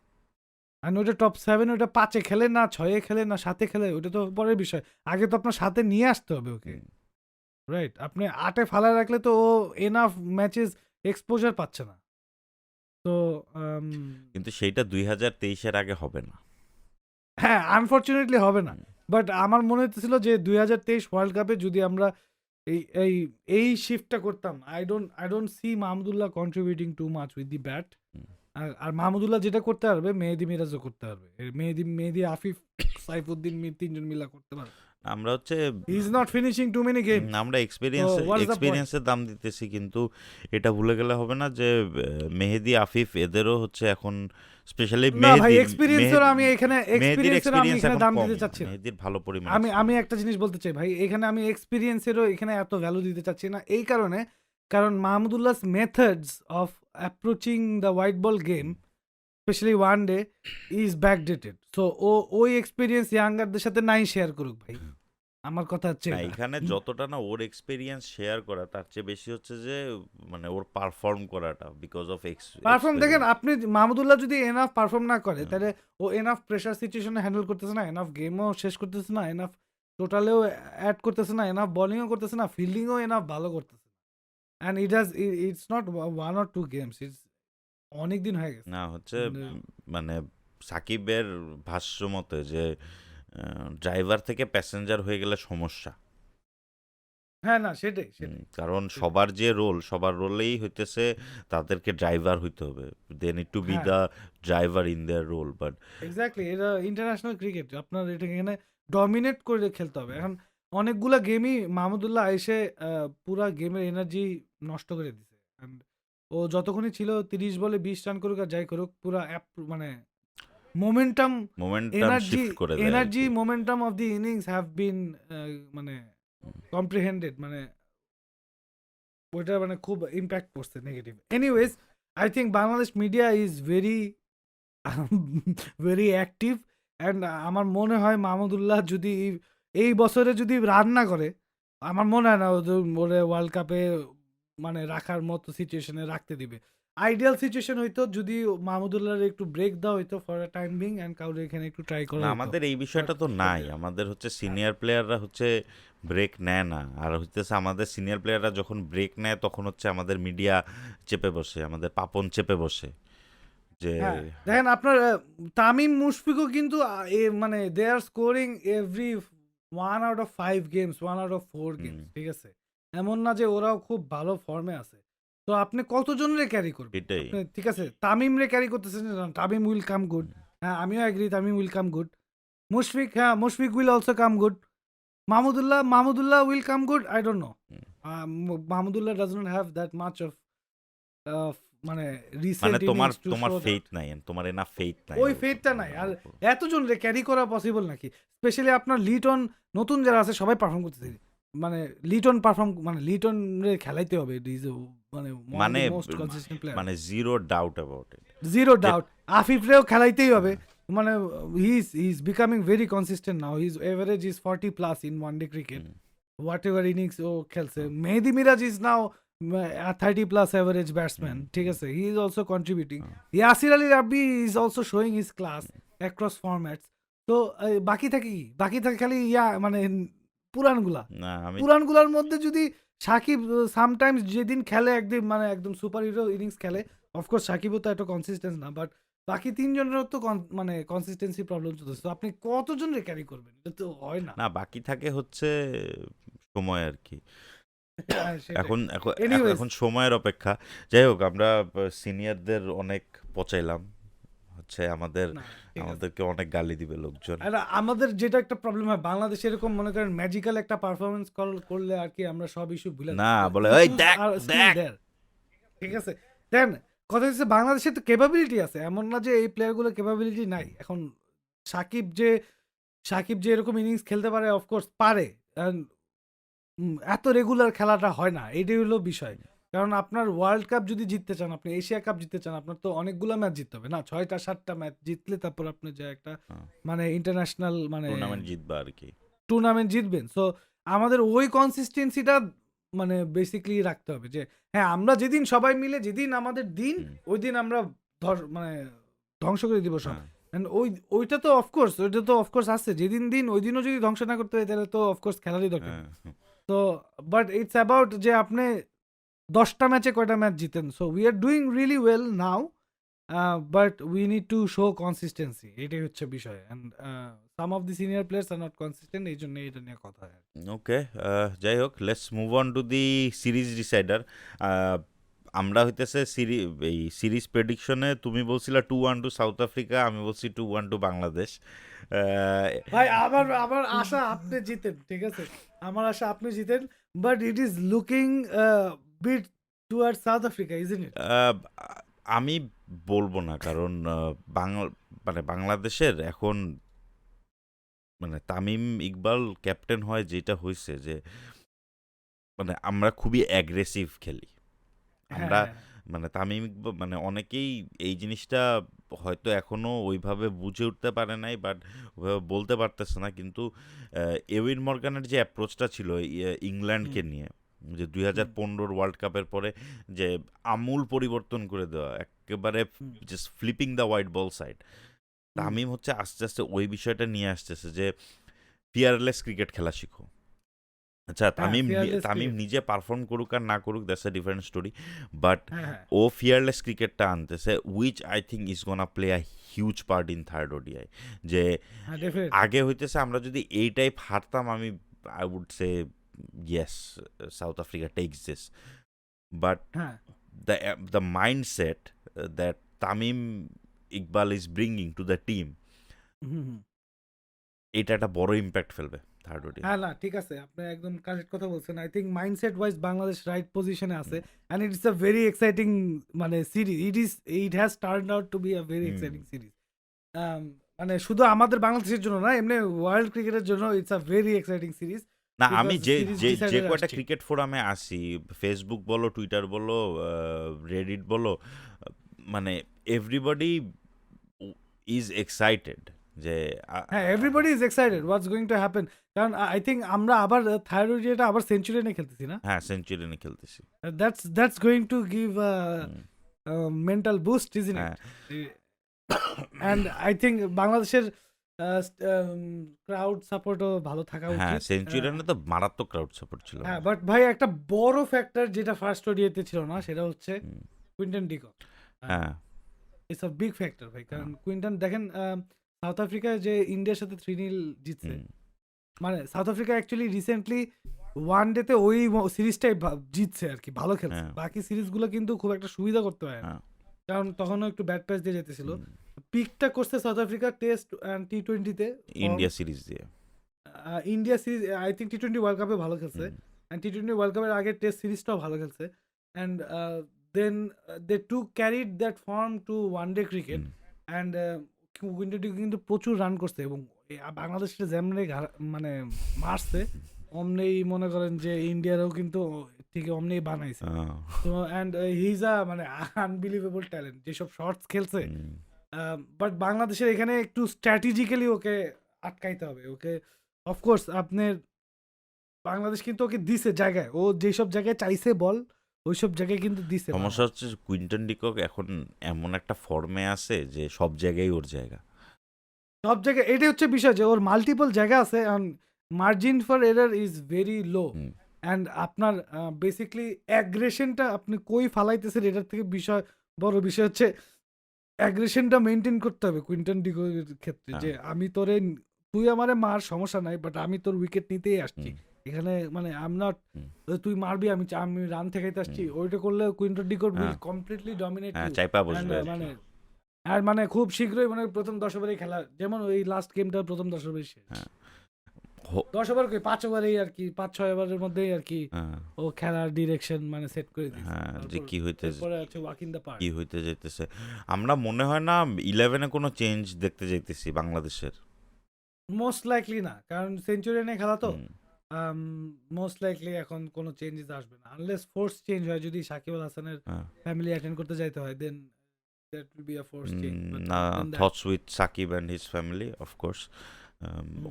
B: আর ওটা টপ 7, ওটা 5 এ খেলে না 6 এ খেলে না 7 এ খেলে, ওটা তো পরের বিষয়। আগে তো আপনার 7 এ নিয়ে আসতে হবে ওকে,
A: হুম।
B: রাইট? আপনি 8 এ ফালায় রাখলে তো ও এনাফ ম্যাচেস এক্সপোজার পাচ্ছে না। তো
A: কিন্তু সেইটা 2023-এর আগে হবে না।
B: হ্যাঁ, আনফরচুনেটলি হবে না।
A: হুম।
B: বাট আমার মনে হচ্ছিল যে 2023 ওয়ার্ল্ড কাপে যদি আমরা এই এই এই শিফটটা করতাম, I don't see Mahmudullah contributing too much with the bat.
A: Hmm.
B: আর মাহমুদুল্লাহ যেটা করতে পারবে মেহেদী মিরাজও করতে পারবে। মেহেদী আফিফ সাইফুদ্দিন তিনজন মিলা করতে পারবে।
A: আমরা হচ্ছে
B: he is not finishing too many games.
A: আমরা
B: তো হোয়াটস দ্য পয়েন্ট?
A: এক্সপিরিয়েন্সের দাম দিতেছি, কিন্তু এটা ভুলে গেলে হবে না যে মেহেদী, আফিফ এদেরও হচ্ছে এখন, স্পেশালি
B: না ভাই, এক্সপেরিয়েন্সের আমি এখানে
A: মেহেদীর এক্সপিরিয়েন্স
B: এখানে
A: এখন
B: দাম
A: কম,
B: দিতে চাচ্ছি না।
A: মেহেদীর ভালো পরিমাণ
B: আমি আমি
A: এক্সপিরিয়েন্স।
B: একটা জিনিস বলতে চাই ভাই, এখানে আমি এক্সপেরিয়েন্সেরও এখানে এত ভ্যালু দিতে চাচ্ছি না, এই কারণে কারণ Mahmudullah's methods of approaching the white ball game specially one day is backdated. So ওই এক্সপিরিয়েন্স ইয়াঙ্গারদের সাথে নাই শেয়ার করুক ভাই, আমার কথা হচ্ছে
A: না,
B: এটা।
A: এখানে যতটা না ওর এক্সপিরিয়েন্স শেয়ার করা, তার চেয়ে বেশি হচ্ছে যে মানে ওর পারফর্ম করাটা, বিকজ অফ
B: পারফর্ম দেখেন,
A: এক্সপিরিয়েন্স।
B: আপনি মাহমুদুল্লাহ যদি এনাফ পারফর্ম না করে তাহলে ও এনাফ প্রেশার সিচুয়েশনে হ্যান্ডেল করতেছে না, এনাফ গেমও শেষ করতেছে না, এনাফ টোটালেও অ্যাড করতেছে না, এনাফ বোলিংও করতেছে না, ফিল্ডিংও এনাফ ভালো করতেছে না। And it's not 1 or 2 games, it's অনেক দিন হয়ে গেছে।
A: না হচ্ছে
B: মানে
A: মানে সাকিবের ভাষ্য মতে যে ড্রাইভার থেকে প্যাসেঞ্জার হয়ে গেলে সমস্যা।
B: হ্যাঁ, না সেটাই
A: কারণ
B: সেটাই।
A: সবার রোলেই হইতেছে তাদেরকে ড্রাইভার হইতে হবে, দে নিড টু বি
B: হ্যাঁ,
A: the driver in their role, but
B: exactly, এটা ইন্টারন্যাশনাল ক্রিকেট, আপনার এটা এখানে ডমিনেট করে খেলতে হবে। এখন অনেকগুলা গেমই মাহমুদুল্লাহ এসে পুরা গেমের এনার্জি নষ্ট করে দিছে। And ও যতক্ষণই ছিল 30 বলে 20 রান করুক আর যাই করুক, পুরা মানে মোমেন্টাম,
A: মোমেন্টাম শিফট করে দেয় আর কি।
B: Momentum of the innings have been মানে কম্প্রিহেন্ডেড, মানে ওইটা মানে খুব ইম্প্যাক্ট পড়ছে negative. Anyways, I think Bangladesh media is very very active. And আমার মনে হয় মাহমুদুল্লাহ যদি এই বছরে যদি রান না করে, আমার মনে হয় না ওরে ওয়ার্ল্ড কাপে মানে রাখার মতো সিচুয়েশনে রাখতে দিবে। আইডিয়াল সিচুয়েশন হইতো যদি মাহমুদুল্লাহর একটু ব্রেক দেওয়া হইতো for a time being, and কাউরে এখানে একটু ট্রাই করা
A: না,
B: হইতো।
A: আমাদের এই
B: বাট
A: বিষয়টা তো নাই, আমাদের হচ্ছে সিনিয়র প্লেয়াররা হচ্ছে ব্রেক নেয় না, আর হচ্ছে আমাদের সিনিয়র প্লেয়াররা যখন ব্রেক নেয় তখন হচ্ছে আমাদের মিডিয়া চেপে বসে, আমাদের পাপন চেপে বসে যে
B: হ্যাঁ, দেখেন আপনার তামিম মুশফিকও কিন্তু মানে they are scoring every 1 out of 5 games, 1 out of 4
A: hmm,
B: games, ঠিক আছে? এমন না যে ওরাও খুব ভালো ফর্মে আছে। তো আপনি কতজন রে ক্যারি করবেন?
A: এটাই।
B: আপনি ঠিক আছে, তামিম রে ক্যারি করতেছেন না, তামিম উইল কাম গুড। হ্যাঁ, আমিও agree, Tamim will come good. Mushfiq, হ্যাঁ, Mushfiq will also come good. Mahmudullah will come good, I don't know.
A: Hmm.
B: Mahmudullah does not have that much of মানে
A: মানে
B: রিসেন্ট
A: তোমার
B: ইনিংস টু
A: তোমার
B: শো দ্যাট।
A: ফেইথ নাই, তোমার এনাফ ফেইথ নাই
B: ওই
A: ওর উপর,
B: ফেটটা নাই। আর
A: ওর উপর।
B: এতজন রে ক্যারি করা পসিবল নাকি? স্পেশালি আপনার লিটন, নতুন যারা আছে সবাই পারফর্ম করতেছে। মানে লিটন রে খেলাইতে হবে। ইজ মানে ওয়ান অফ
A: মানে
B: দি মোস্ট কনসিস্টেন্ট প্লেয়ার।
A: মানে zero doubt about it.
B: Zero
A: যে
B: ডাউট। আফিফ রেও খেলাইতেই হবে। মানে he is becoming very consistent now. His average is 40 plus in one day cricket. Whatever innings ও খেলছে। Mehedi Miraj is now 30 plus average batsman, ঠিক আছে? He is also contributing. Yasir Ali Rabbi is also showing his class across formats. তো বাকি থাকে কি? বাকি থাকে খালি মানে পুরানগুলা।
A: না আমি
B: পুরানগুলার মধ্যে যদি সাকিব সামটাইমস যেদিন খেলে একদিন মানে একদম সুপার হিরো ইনিংস খেলে, অফকোর্স সাকিবও তো এত কনসিস্টেন্স না, বাট বাকি 3 জনেরও তো মানে কনসিস্টেন্সি প্রবলেম চলতেছে। তো আপনি কতজন রে ক্যারি করবেন? এটা তো হয় না।
A: না, বাকি থাকে হচ্ছে সময় আর কি।
B: সেটাই।
A: এখন এখন এখন
B: এনিওয়েজ,
A: এখন সময়ের অপেক্ষা। যাই হোক, আমরা সিনিয়রদের অনেক পচাইলাম, হচ্ছে আমাদের
B: না ঠিক আছে।
A: আমাদেরকে অনেক গালি দিবে লোকজন।
B: আর আমাদের যেটা একটা প্রবলেম হয়, বাংলাদেশে এরকম মনে করেন ম্যাজিক্যাল একটা পারফরমেন্স করলে আর কি আমরা সব ইস্যু ভুলে
A: না,
B: যাই।
A: বলে ওই
B: ইস্যুস
A: দেখ
B: আর স্টিল
A: দেখ।
B: দেয়ার। ঠিক আছে? দেন কথা হচ্ছে বাংলাদেশে তো ক্যাপাবিলিটি আছে। এমন না যে এই প্লেয়ারগুলোর ক্যাপাবিলিটি নাই। এখন সাকিব যে সাকিব যে এরকম ইনিংস খেলতে পারে, অফকোর্স পারে। অ্যান্ড এত রেগুলার খেলাটা হয় না। এটাই হলো বিষয়। কারণ আপনার ওয়ার্ল্ড কাপ যদি জিততে চান, আপনি এশিয়া কাপ জিততে চান, আপনার তো অনেকগুলা ম্যাচ জিততে হবে না? ৬ টা ৭ টা ম্যাচ জিতলে তারপর আপনি যে একটা মানে ইন্টারন্যাশনাল মানে
A: টুর্নামেন্ট জিতবা আর কি।
B: টুর্নামেন্ট জিতবেন। সো আমাদের ওই কনসিস্টেন্সিটা মানে বেসিক্যালি রাখতে হবে যে হ্যাঁ, আমরা যেদিন সবাই মিলে যেদিন আমাদের দিন,
A: হুম,
B: ওইদিন আমরা মানে ধ্বংস করে দিব সব।
A: হ্যাঁ,
B: অ্যান্ড ওইটা তো অফকোর্স আছে। যেদিন দিন ওইদিনও যদি ধ্বংস না করতে হয় তাহলে তো অফকোর্স খেলারই দরকার
A: হ্যাঁ,
B: নেই। তো বাট ইটস অ্যাবাউট যে আপনি ১০ টা ম্যাচে কয়টা match Jiten. So we are doing really well now. But we need to show consistency. এটাই হচ্ছে বিষয়। And some of the senior players are not consistent. এইজন্য এটা নিয়ে কথা হয়।
A: ওকে। যাই হোক, let's move on to the series decider. আমরা হইতেছে এই সিরিজ প্রেডিকশনে তুমি বলছিলা 2-1 টু সাউথ আফ্রিকা, আমি বলছি 2-1 টু বাংলাদেশ।
B: ভাই আমার আমার আশা আপনি জিতেন, ঠিক আছে? আমার আশা আপনি জিতেন। But it is looking bit towards South Africa, isn't it?
A: Ah, আমি বলবো না, কারণ মানে বাংলাদেশের এখন মানে তামিম ইকবাল ক্যাপ্টেন হয় যেটা হয়েছে, যে মানে আমরা খুবই অ্যাগ্রেসিভ খেলি
B: হ্যাঁ,
A: আমরা।
B: হ্যাঁ, হ্যাঁ।
A: মানে তামিম ইকবাল মানে অনেকেই এই জিনিসটা হয়তো এখনো ওইভাবে বুঝে উঠতে পারে নাই, বাট ওইভাবে বলতে পারতেছে না, কিন্তু এউইন মর্গানের যে অ্যাপ্রোচটা ছিল
B: হুম,
A: ইংল্যান্ডকে নিয়ে, যে
B: হুম,
A: 2015 ওয়ার্ল্ড কাপের পরে যে আমূল পরিবর্তন করে দেওয়া, একেবারে
B: hmm,
A: just flipping the white ball side.
B: Hmm.
A: Tamim হচ্ছে আস্তে আস্তে ওই বিষয়টা নিয়ে আসতেছে যে ফিয়ারলেস ক্রিকেট খেলা শিখো। আচ্ছা,
B: হ্যাঁ, ফিয়ারলেস
A: তামিম
B: ক্রিকেট।
A: নিজে পারফর্ম করুক আর না করুক, that's a different story, but
B: হ্যাঁ, হ্যাঁ।
A: ও ফিয়ারলেস ক্রিকেটটা আনতেছে, which I think is gonna play a huge part in third ODI. যে
B: হ্যাঁ, ডেফিনিটলি।
A: আগে হইতেছে আমরা যদি এই টাইপ হারতাম, আমি I would say yes, South Africa takes this, but
B: হ্যাঁ।
A: The the mindset that Tamim Iqbal is bringing to the team,
B: hmm, hmm.
A: এটা একটা বড় ইম্প্যাক্ট ফেলবে থার্ড ওডিআই।
B: হ্যাঁ, না ঠিক আছে। আপনি একদম কারেক্ট কথা বলছেন। I think mindset wise Bangladesh right পজিশনে আছে। And it's a very exciting মানে series. It has turned out to be a very
A: hmm.
B: Exciting series. মানে শুধু আমাদের বাংলাদেশের জন্য না, এমনি ওয়ার্ল্ড ক্রিকেটের জন্য it's a very exciting series.
A: না, আমি
B: বিকজ
A: যে
B: সিরিজ
A: যে যে
B: ডিসাইডার
A: কয়টা
B: আসছে।
A: ক্রিকেট ফোরামে আসি, ফেসবুক বলো, টুইটার বলো, রেডিট বলো, মানে এভরিবডি ইজ এক্সাইটেড যে
B: হ্যাঁ, everybody is excited what's going to happen. কারণ আই থিংক আমরা আবার থাইরয়েডটা আবার সেঞ্চুরিয়ানে খেলতেছি না?
A: হ্যাঁ, সেঞ্চুরিয়ানে খেলতেছি।
B: That's going to give
A: hmm,
B: mental boost, isn't
A: হ্যাঁ,
B: ইট? অ্যান্ড আই থিংক বাংলাদেশের ক্রাউড সাপোর্টও ভালো থাকা
A: হ্যাঁ,
B: উচিত।
A: সেঞ্চুরিয়ানে তো মারাত্মক ক্রাউড সাপোর্ট ছিল
B: হ্যাঁ,
A: আমার।
B: বাট ভাই একটা বড় ফ্যাক্টর যেটা ফার্স্ট ওডিআইতে ছিল না, সেটা হচ্ছে
A: হুম,
B: কুইন্টন ডিকক।
A: হ্যাঁ,
B: ইটস আ বিগ ফ্যাক্টর ভাই।
A: হ্যাঁ,
B: কারণ কুইন্টন দেখেন সাউথ আফ্রিকায় যে ইন্ডিয়ার সাথে 3-0 জিতছে।
A: হুম,
B: মানে south Africa actually recently one ডেতে ওই সিরিজটাই জিতছে আর কি, ভালো খেলছে।
A: হ্যাঁ,
B: বাকি সিরিজগুলো কিন্তু খুব একটা সুবিধা করতে পারে না।
A: হ্যাঁ,
B: কারণ তখনও একটু ব্যাট প্যাচ দিয়ে যেতেছিল।
A: হুম,
B: পিকটা করছে সাউথ আফ্রিকা টেস্ট অ্যান্ড টি-20তে ফর্ম।
A: ইন্ডিয়া সিরিজ দিয়ে।
B: ইন্ডিয়া সিরিজ আই থিংক টি-20 ওয়ার্ল্ড কাপে ভালো খেলছে।
A: হুম,
B: অ্যান্ড টি-20 ওয়ার্ল্ড কাপের আগে টেস্ট সিরিজটাও ভালো খেলছে। And then they carried that form to one day cricket.
A: Hmm,
B: and Quinton de Kock কিন্তু প্রচুর রান করছে এবং বাংলাদেশে যেমনি মানে মারছে, অমনেই মনে করেন যে ইন্ডিয়ারও কিন্তু ঠিক অমনেই বানাইছে।
A: আহ,
B: তো অ্যান্ড হি ইজ আ মানে আনবিলিভেবল ট্যালেন্ট, যেসব শর্টস খেলছে।
A: হুম।
B: বাট বাংলাদেশের এখানে একটু স্ট্র্যাটেজিক্যালি ওকে আটকাইতে হবে। ওকে অফকোর্স আপনার বাংলাদেশ কিন্তু ওকে দিছে জায়গায়। ও যেসব জায়গায় চাইছে বল, ওইসব জায়গায় কিন্তু দিছে
A: সমস্যা
B: বাংলাদেশ।
A: হচ্ছে যে কুইন্টন ডিকক এখন এমন একটা ফর্মে আছে যে সব জায়গায় ওর জায়গা।
B: সব জায়গায় এটাই হচ্ছে বিষয় যে ওর মাল্টিপল জায়গা আছে and margin for error is very low.
A: Hmm,
B: and আপনার বেসিক্যালি অ্যাগ্রেশনটা আপনি কই ফালাইতেছেন এটার থেকে বড় বিষয় হচ্ছে অ্যাগ্রেশনটা মেনটেন করতে হবে কুইন্টন ডিককের ক্ষেত্রে।
A: হ্যাঁ,
B: যে আমি তোরে তুই আমারে মার সমস্যা নাই, বাট আমি তোর উইকেট নিতেই আসছি।
A: হুম,
B: এখানে মানে আই এম নট
A: হুম।
B: তুই মারবি আমি রান ঠেকাইতে আসছি ওইটা করলে কুইন্টন ডিকক উইল
A: হ্যাঁ
B: কমপ্লিটলি ডমিনেট
A: হ্যাঁ
B: ইউ
A: চাইপা
B: অ্যান্ড
A: বসবে আর কি।
B: মানে আর মানে খুব শীঘ্রই মানে প্রথম 10 ওভারেই খেলা যেমন ওই লাস্ট গেমটা প্রথম 10 ওভারেই শেষ
A: হ্যাঁ হো-
B: 10 ওভার কি 5 ওভারেই আর কি 5-6 ওভারের মধ্যেই আর কি
A: হ্যাঁ
B: ও খেলার ডিরেকশন মানে সেট করে দিয়েছে
A: হ্যাঁ, যে
B: তারপর
A: কি হইতে
B: এরপরে আছে ওয়াক ইন দ্য পার্ক
A: কি হইতে যাইতেছে। আমরা মনে হয় না 11-এ কোনো চেঞ্জ দেখতে যাইতেছি বাংলাদেশের।
B: মোস্ট লাইকলি না কারণ সেঞ্চুরিয়ানে খেলা তো
A: হুম,
B: মোস্ট লাইকলি এখন কোনো চেঞ্জেস আসবে না আনলেস ফোর্স চেঞ্জ হয় যদি সাকিব আল হাসানের
A: হ্যাঁ।
B: ফ্যামিলি অ্যাটেন্ড করতে যাইতে হয় then that will be a force change but
A: না,
B: other than that
A: thoughts with Shakib and his family of course.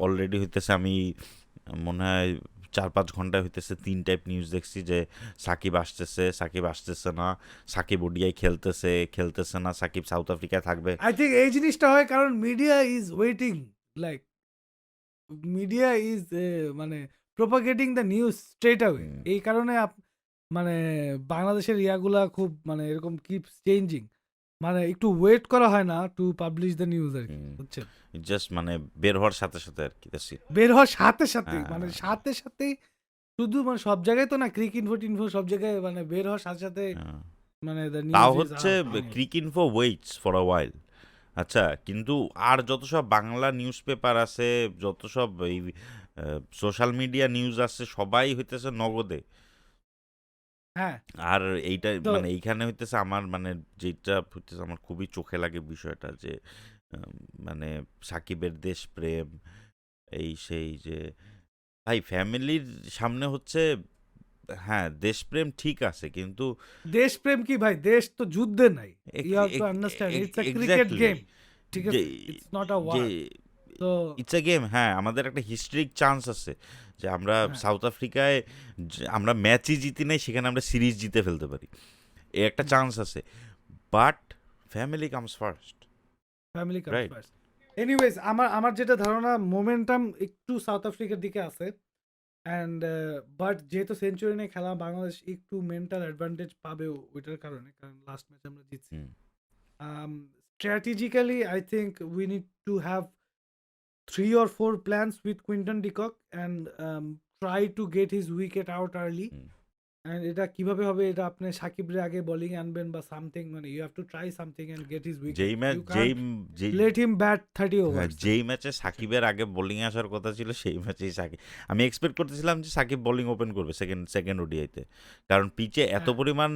A: Already হইতেছে, আমি মনে হয় 4-5 ঘন্টায় হইতেছে 3 টাইপ নিউজ দেখছি যে সাকিব আসতেছে না, সাকিব ওডিআই খেলতেছে না, সাকিব সাউথ আফ্রিকায় থাকবে।
B: আই থিঙ্ক এই জিনিসটা হয় কারণ media is waiting like media is মানে প্রোপাগেটিং দ্য নিউজ স্ট্রেট অ্যাওয়ে
A: হুম,
B: এই কারণে মানে বাংলাদেশের ইয়াগুলা খুব মানে এরকম কিপস চেঞ্জিং মানে একটু ওয়েট করা হয় না টু পাবলিশ দ্য নিউজ আর কি
A: হুম,
B: বুঝছেন
A: জাস্ট মানে বের হওয়ার সাথে সাথে আর কি that's it।
B: বের হওয়ার সাথে সাথেই
A: হ্যাঁ
B: মানে সাথে সাথেই শুধু মানে সব জায়গায় তো না ক্রিক ইনফো টিনফো সব জায়গায় মানে বের হওয়ার সাথে সাথে
A: হ্যাঁ।
B: মানে দ্য
A: তাও
B: নিউজ ইজ
A: হচ্ছে
B: out
A: Cricinfo waits for a while. আচ্ছা, কিন্তু আর যত সব বাংলা নিউজ পেপার আছে, যত সব এই সোশ্যাল মিডিয়া নিউজ আছে, সবাই হইতেছে নগদে।
B: হ্যাঁ
A: আর এইটা
B: তো
A: মানে এইখানে হইতেছে আমার মানে যেটা হইতেছে আমার খুবই চোখে লাগে বিষয়টা যে আম, মানে সাকিবের দেশপ্রেম, এই সেই যে ভাই ফ্যামিলির সামনে হচ্ছে, হ্যাঁ দেশপ্রেম ঠিক আছে কিন্তু
B: দেশপ্রেম কি ভাই দেশ তো যুদ্ধে নাই you have to understand it's a cricket
A: exactly
B: game ঠিক
A: যে
B: আছে ইটস নট আ
A: যে
B: ওয়ার তো
A: ইটস এ গেম। হ্যাঁ, আমাদের একটা হিস্ট্রিক চান্স আছে যে আমরা
B: হ্যাঁ
A: সাউথ আফ্রিকায় আমরা ম্যাচই জিতি নাই, সেখানে আমরা সিরিজ জিতে ফেলতে পারি, এ একটা চান্স আছে। But family comes first,
B: family comes
A: right?
B: First anyways আমার আমার যেটা ধারণা মোমেন্টাম একটু সাউথ আফ্রিকার দিকে আছে অ্যান্ড বাট যেহেতু সেঞ্চুরি নিয়ে খেলা বাংলাদেশ একটু মেন্টাল অ্যাডভান্টেজ পাবে ওইটার কারণে কারণ লাস্ট ম্যাচ আমরা জিতছি
A: হুম।
B: strategically I think we need to have 3 or 4 plans with Quinton de Kock and try to get his wicket out early
A: hmm.
B: and এটা কিভাবে হবে এটা আপনি সাকিবরে আগে বোলিং আনবেন বা সামথিং মানে you have to try something and get his wicket
A: যেই ম্যাচ
B: ইউ
A: যেই
B: কান্ট
A: যেই
B: লেট হিম ব্যাট 30
A: হ্যাঁ,
B: ওভার্স
A: যেই ম্যাচে সাকিবের আগে বোলিং আসার কথা ছিল সেই ম্যাচেই সাকিব, আমি এক্সপেক্ট করতেছিলাম যে সাকিব বোলিং ওপেন করবে সেকেন্ড সেকেন্ড ওডিআইতে, কারণ পিচে এত
B: হ্যাঁ
A: পরিমাণ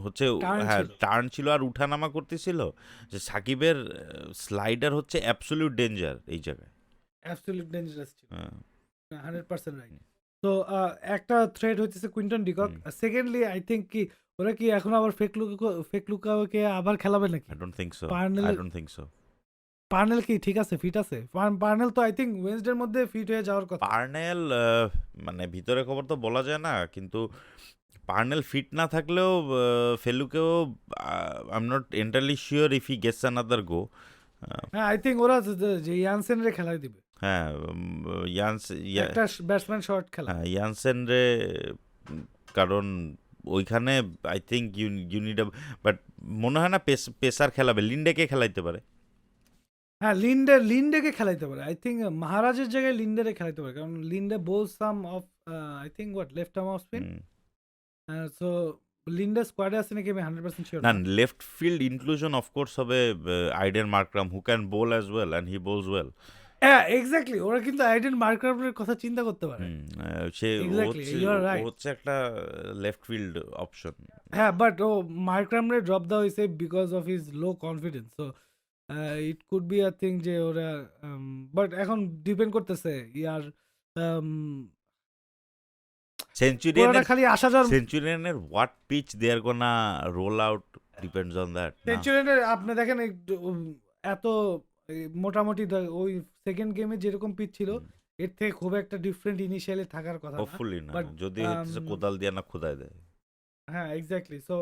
A: হচ্ছে
B: টার্ন
A: হ্যাঁ
B: ছিল
A: টার্ন ছিল আর উঠানামা করতেছিল যে সাকিবের স্লাইডার হচ্ছে অ্যাবসলিউট ডেঞ্জার এই জায়গায়।
B: অ্যাবসলিউট ডেঞ্জারাস ছিল
A: হ্যাঁ,
B: 100% রাইট তো একটা থ্রেড হচ্ছে Quinton de Kock
A: hmm.
B: Secondly I think কি ওরা কি এখন আবার ফেক লুকাওকে আবার খেলাবে নাকি
A: I don't think so,
B: Parnell
A: I don't think so.
B: Parnell কি ঠিক আছে ফিট আছে পার্নেল তো আই থিঙ্ক ওয়েন্সডের মধ্যে ফিট হয়ে যাওয়ার কথা
A: পার্নেল মানে ভিতরে খবর তো বলা যায় না, কিন্তু পার্নেল ফিট না থাকলেও ফেলুকেও I am not entirely sure if he gets another go.
B: হ্যাঁ আই থিঙ্ক ওরা যে ইয়ানসেন রে খেলাই দিবে
A: হ্যাঁ,
B: একটা ব্যাটসম্যান শর্ট খেলা
A: ইয়ানসেন রে, কারণ ওইখানে I think you need but মনে হয় না পেসার খেলাবে, লিন্ডেকে খেলাইতে পারে।
B: হ্যাঁ লিন্ডেকে খেলাইতে পারে আই থিঙ্ক মহারাজের জায়গায় লিন্ডেরে খেলাইতে পারে কারণ Linde bowl some of I think what left arm off spin
A: hmm.
B: So Linde স্কোয়াডে আছে নাকি আমি 100% শিওর
A: না,
B: না
A: লেফট ফিল্ড ইনক্লুশন অফকোর্স হবে Aiden Markram, who can bowl as well and he bowls well.
B: হ্যাঁ এক্স্যাক্টলি ওরা কিন্তু আইডেন মার্কারের কথা চিন্তা করতে পারে
A: সে
B: এক্স্যাক্টলি ইউ আর
A: ও
B: রাইট
A: হচ্ছে একটা লেফট ফিল্ড অপশন।
B: হ্যাঁ বাট ও মার্করামরে ড্রপ দেওয়া হয়েছে because of his low confidence so it could be a thing যে ওরা বাট এখন ডিপেন্ড করতেছে ইয়ার পুরোটা
A: সেঞ্চুরিয়ানের
B: খালি আসা যাওয়ার
A: সেঞ্চুরিয়ানের what pitch they are gonna roll out depends on that না।
B: সেঞ্চুরিয়ানের আপনি দেখেন এত মোটামুটি ওই সেকেন্ড গেমে যেরকম পিচ ছিল এর থেকে খুব একটা ডিফারেন্ট ইনিশিয়ালি থাকার কথা না
A: হোপফুলি না,
B: বাট
A: যদি হচ্ছে কোদাল দিয়ে না খোদাই দেয়।
B: হ্যাঁ exactly so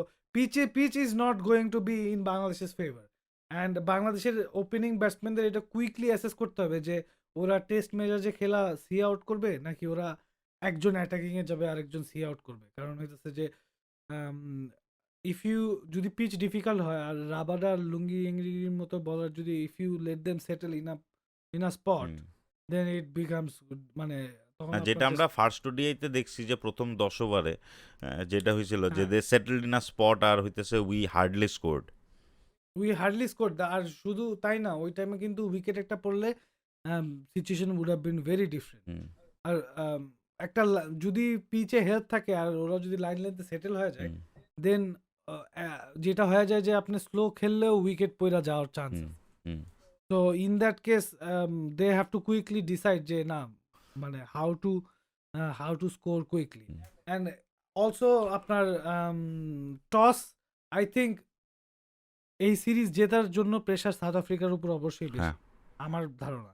B: pitch is not going to be in বাংলাদেশের ফেভার অ্যান্ড বাংলাদেশের ওপেনিং ব্যাটসম্যানদের এটা কুইকলি অ্যাসেস করতে হবে যে ওরা টেস্ট মেজাজে খেলা সি আউট করবে নাকি ওরা একজন অ্যাটাকিং এ যাবে আরেকজন সি আউট করবে কারণ হইতেছে যে ইফ ইউ যদি পিচ ডিফিকাল্ট হয় আর রাবাডা লুঙ্গি ইংরির মতো বলার যদি if you let them settle in a spot
A: hmm.
B: Then it becomes মানে তখন
A: যেটা
B: আপনার
A: আমরা
B: just
A: ফার্স্ট ওডিআইতে দেখছি যে প্রথম 10 ওভারে যেটা হয়েছিল যে
B: হ্যাঁ
A: they settled in a spot আর হইতেছে we hardly scored.
B: We hardly score আর শুধু তাই না ওই টাইমে কিন্তু উইকেট একটা পড়লে situation would have been very different.
A: Hmm
B: আর একটা যদি পিচে হেলথ থাকে আর ওরা যদি লাইন লেন্থে সেটেল হয়ে যায়
A: হুম
B: দেন যেটা হয়ে যায় যে আপনি স্লো খেললেও উইকেট পড়া যাওয়ার চান্স
A: হুম
B: আছে।
A: হুম
B: তো in that case they have to quickly decide যে না মানে how to score quickly
A: hmm,
B: and also আপনার টস আই থিঙ্ক এই সিরিজ জেতার জন্য প্রেশার সাউথ আফ্রিকার উপর অবশ্যই
A: হ্যাঁ
B: বেশি আমার ধারণা।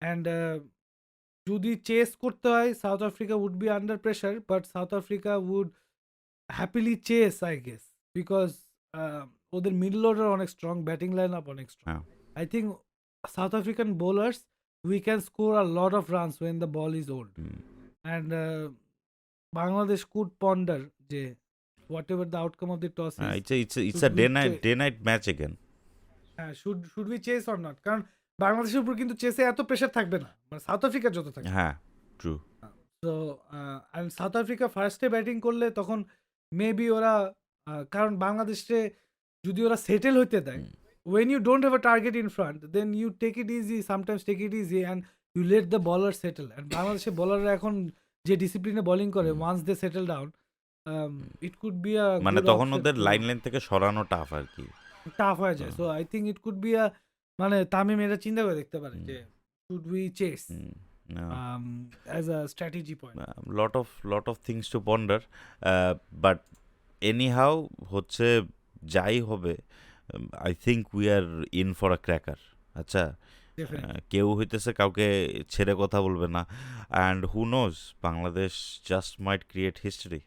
B: অ্যান্ড যদি চেস করতে হয় South Africa would be under pressure but South Africa would happily chase I guess because ওদের মিডল অর্ডার অনেক স্ট্রং, ব্যাটিং লাইন আপ অনেক স্ট্রং।
A: হ্যাঁ
B: I think South African bowlers we can score a lot of runs when the ball is old
A: hmm.
B: and Bangladesh could ponder যে whatever the outcome of the toss is
A: It's
B: should
A: a
B: we
A: day night match again.
B: হ্যাঁ should we chase or not কারণ বাংলাদেশের উপর কিন্তু চেসে এত pressure থাকবে না মানে সাউথ আফ্রিকার যত থাকবে।
A: হ্যাঁ ট্রু।
B: তো and সাউথ আফ্রিকা ফার্স্টে ব্যাটিং করলে তখন মেবি ওরা কারণ বাংলাদেশে যদি ওরা সেটেল হইতে দেয় when you don't have a target in front then you take it easy, sometimes take it easy and you let the bowler settle and বাংলাদেশের বলাররা এখন যে ডিসিপ্লিনে বোলিং করে once they settle down it could be a
A: মানে
B: good
A: তখন
B: option
A: ওদের
B: to
A: line lane থেকে সরানো tough আর কি।
B: tough হয়ে যায়। so I think it could be a মানে তামিম এটা চিন্তা করে দেখতে পারে যে should we chase as a strategy point.
A: Lot of things to ponder but anyhow হচ্ছে যাই হবে I think we are in for a cracker. আচ্ছা
B: Definitely.
A: কেউ হইতেছে কাউকে ছেড়ে কথা বলবে না and who knows Bangladesh just might create history.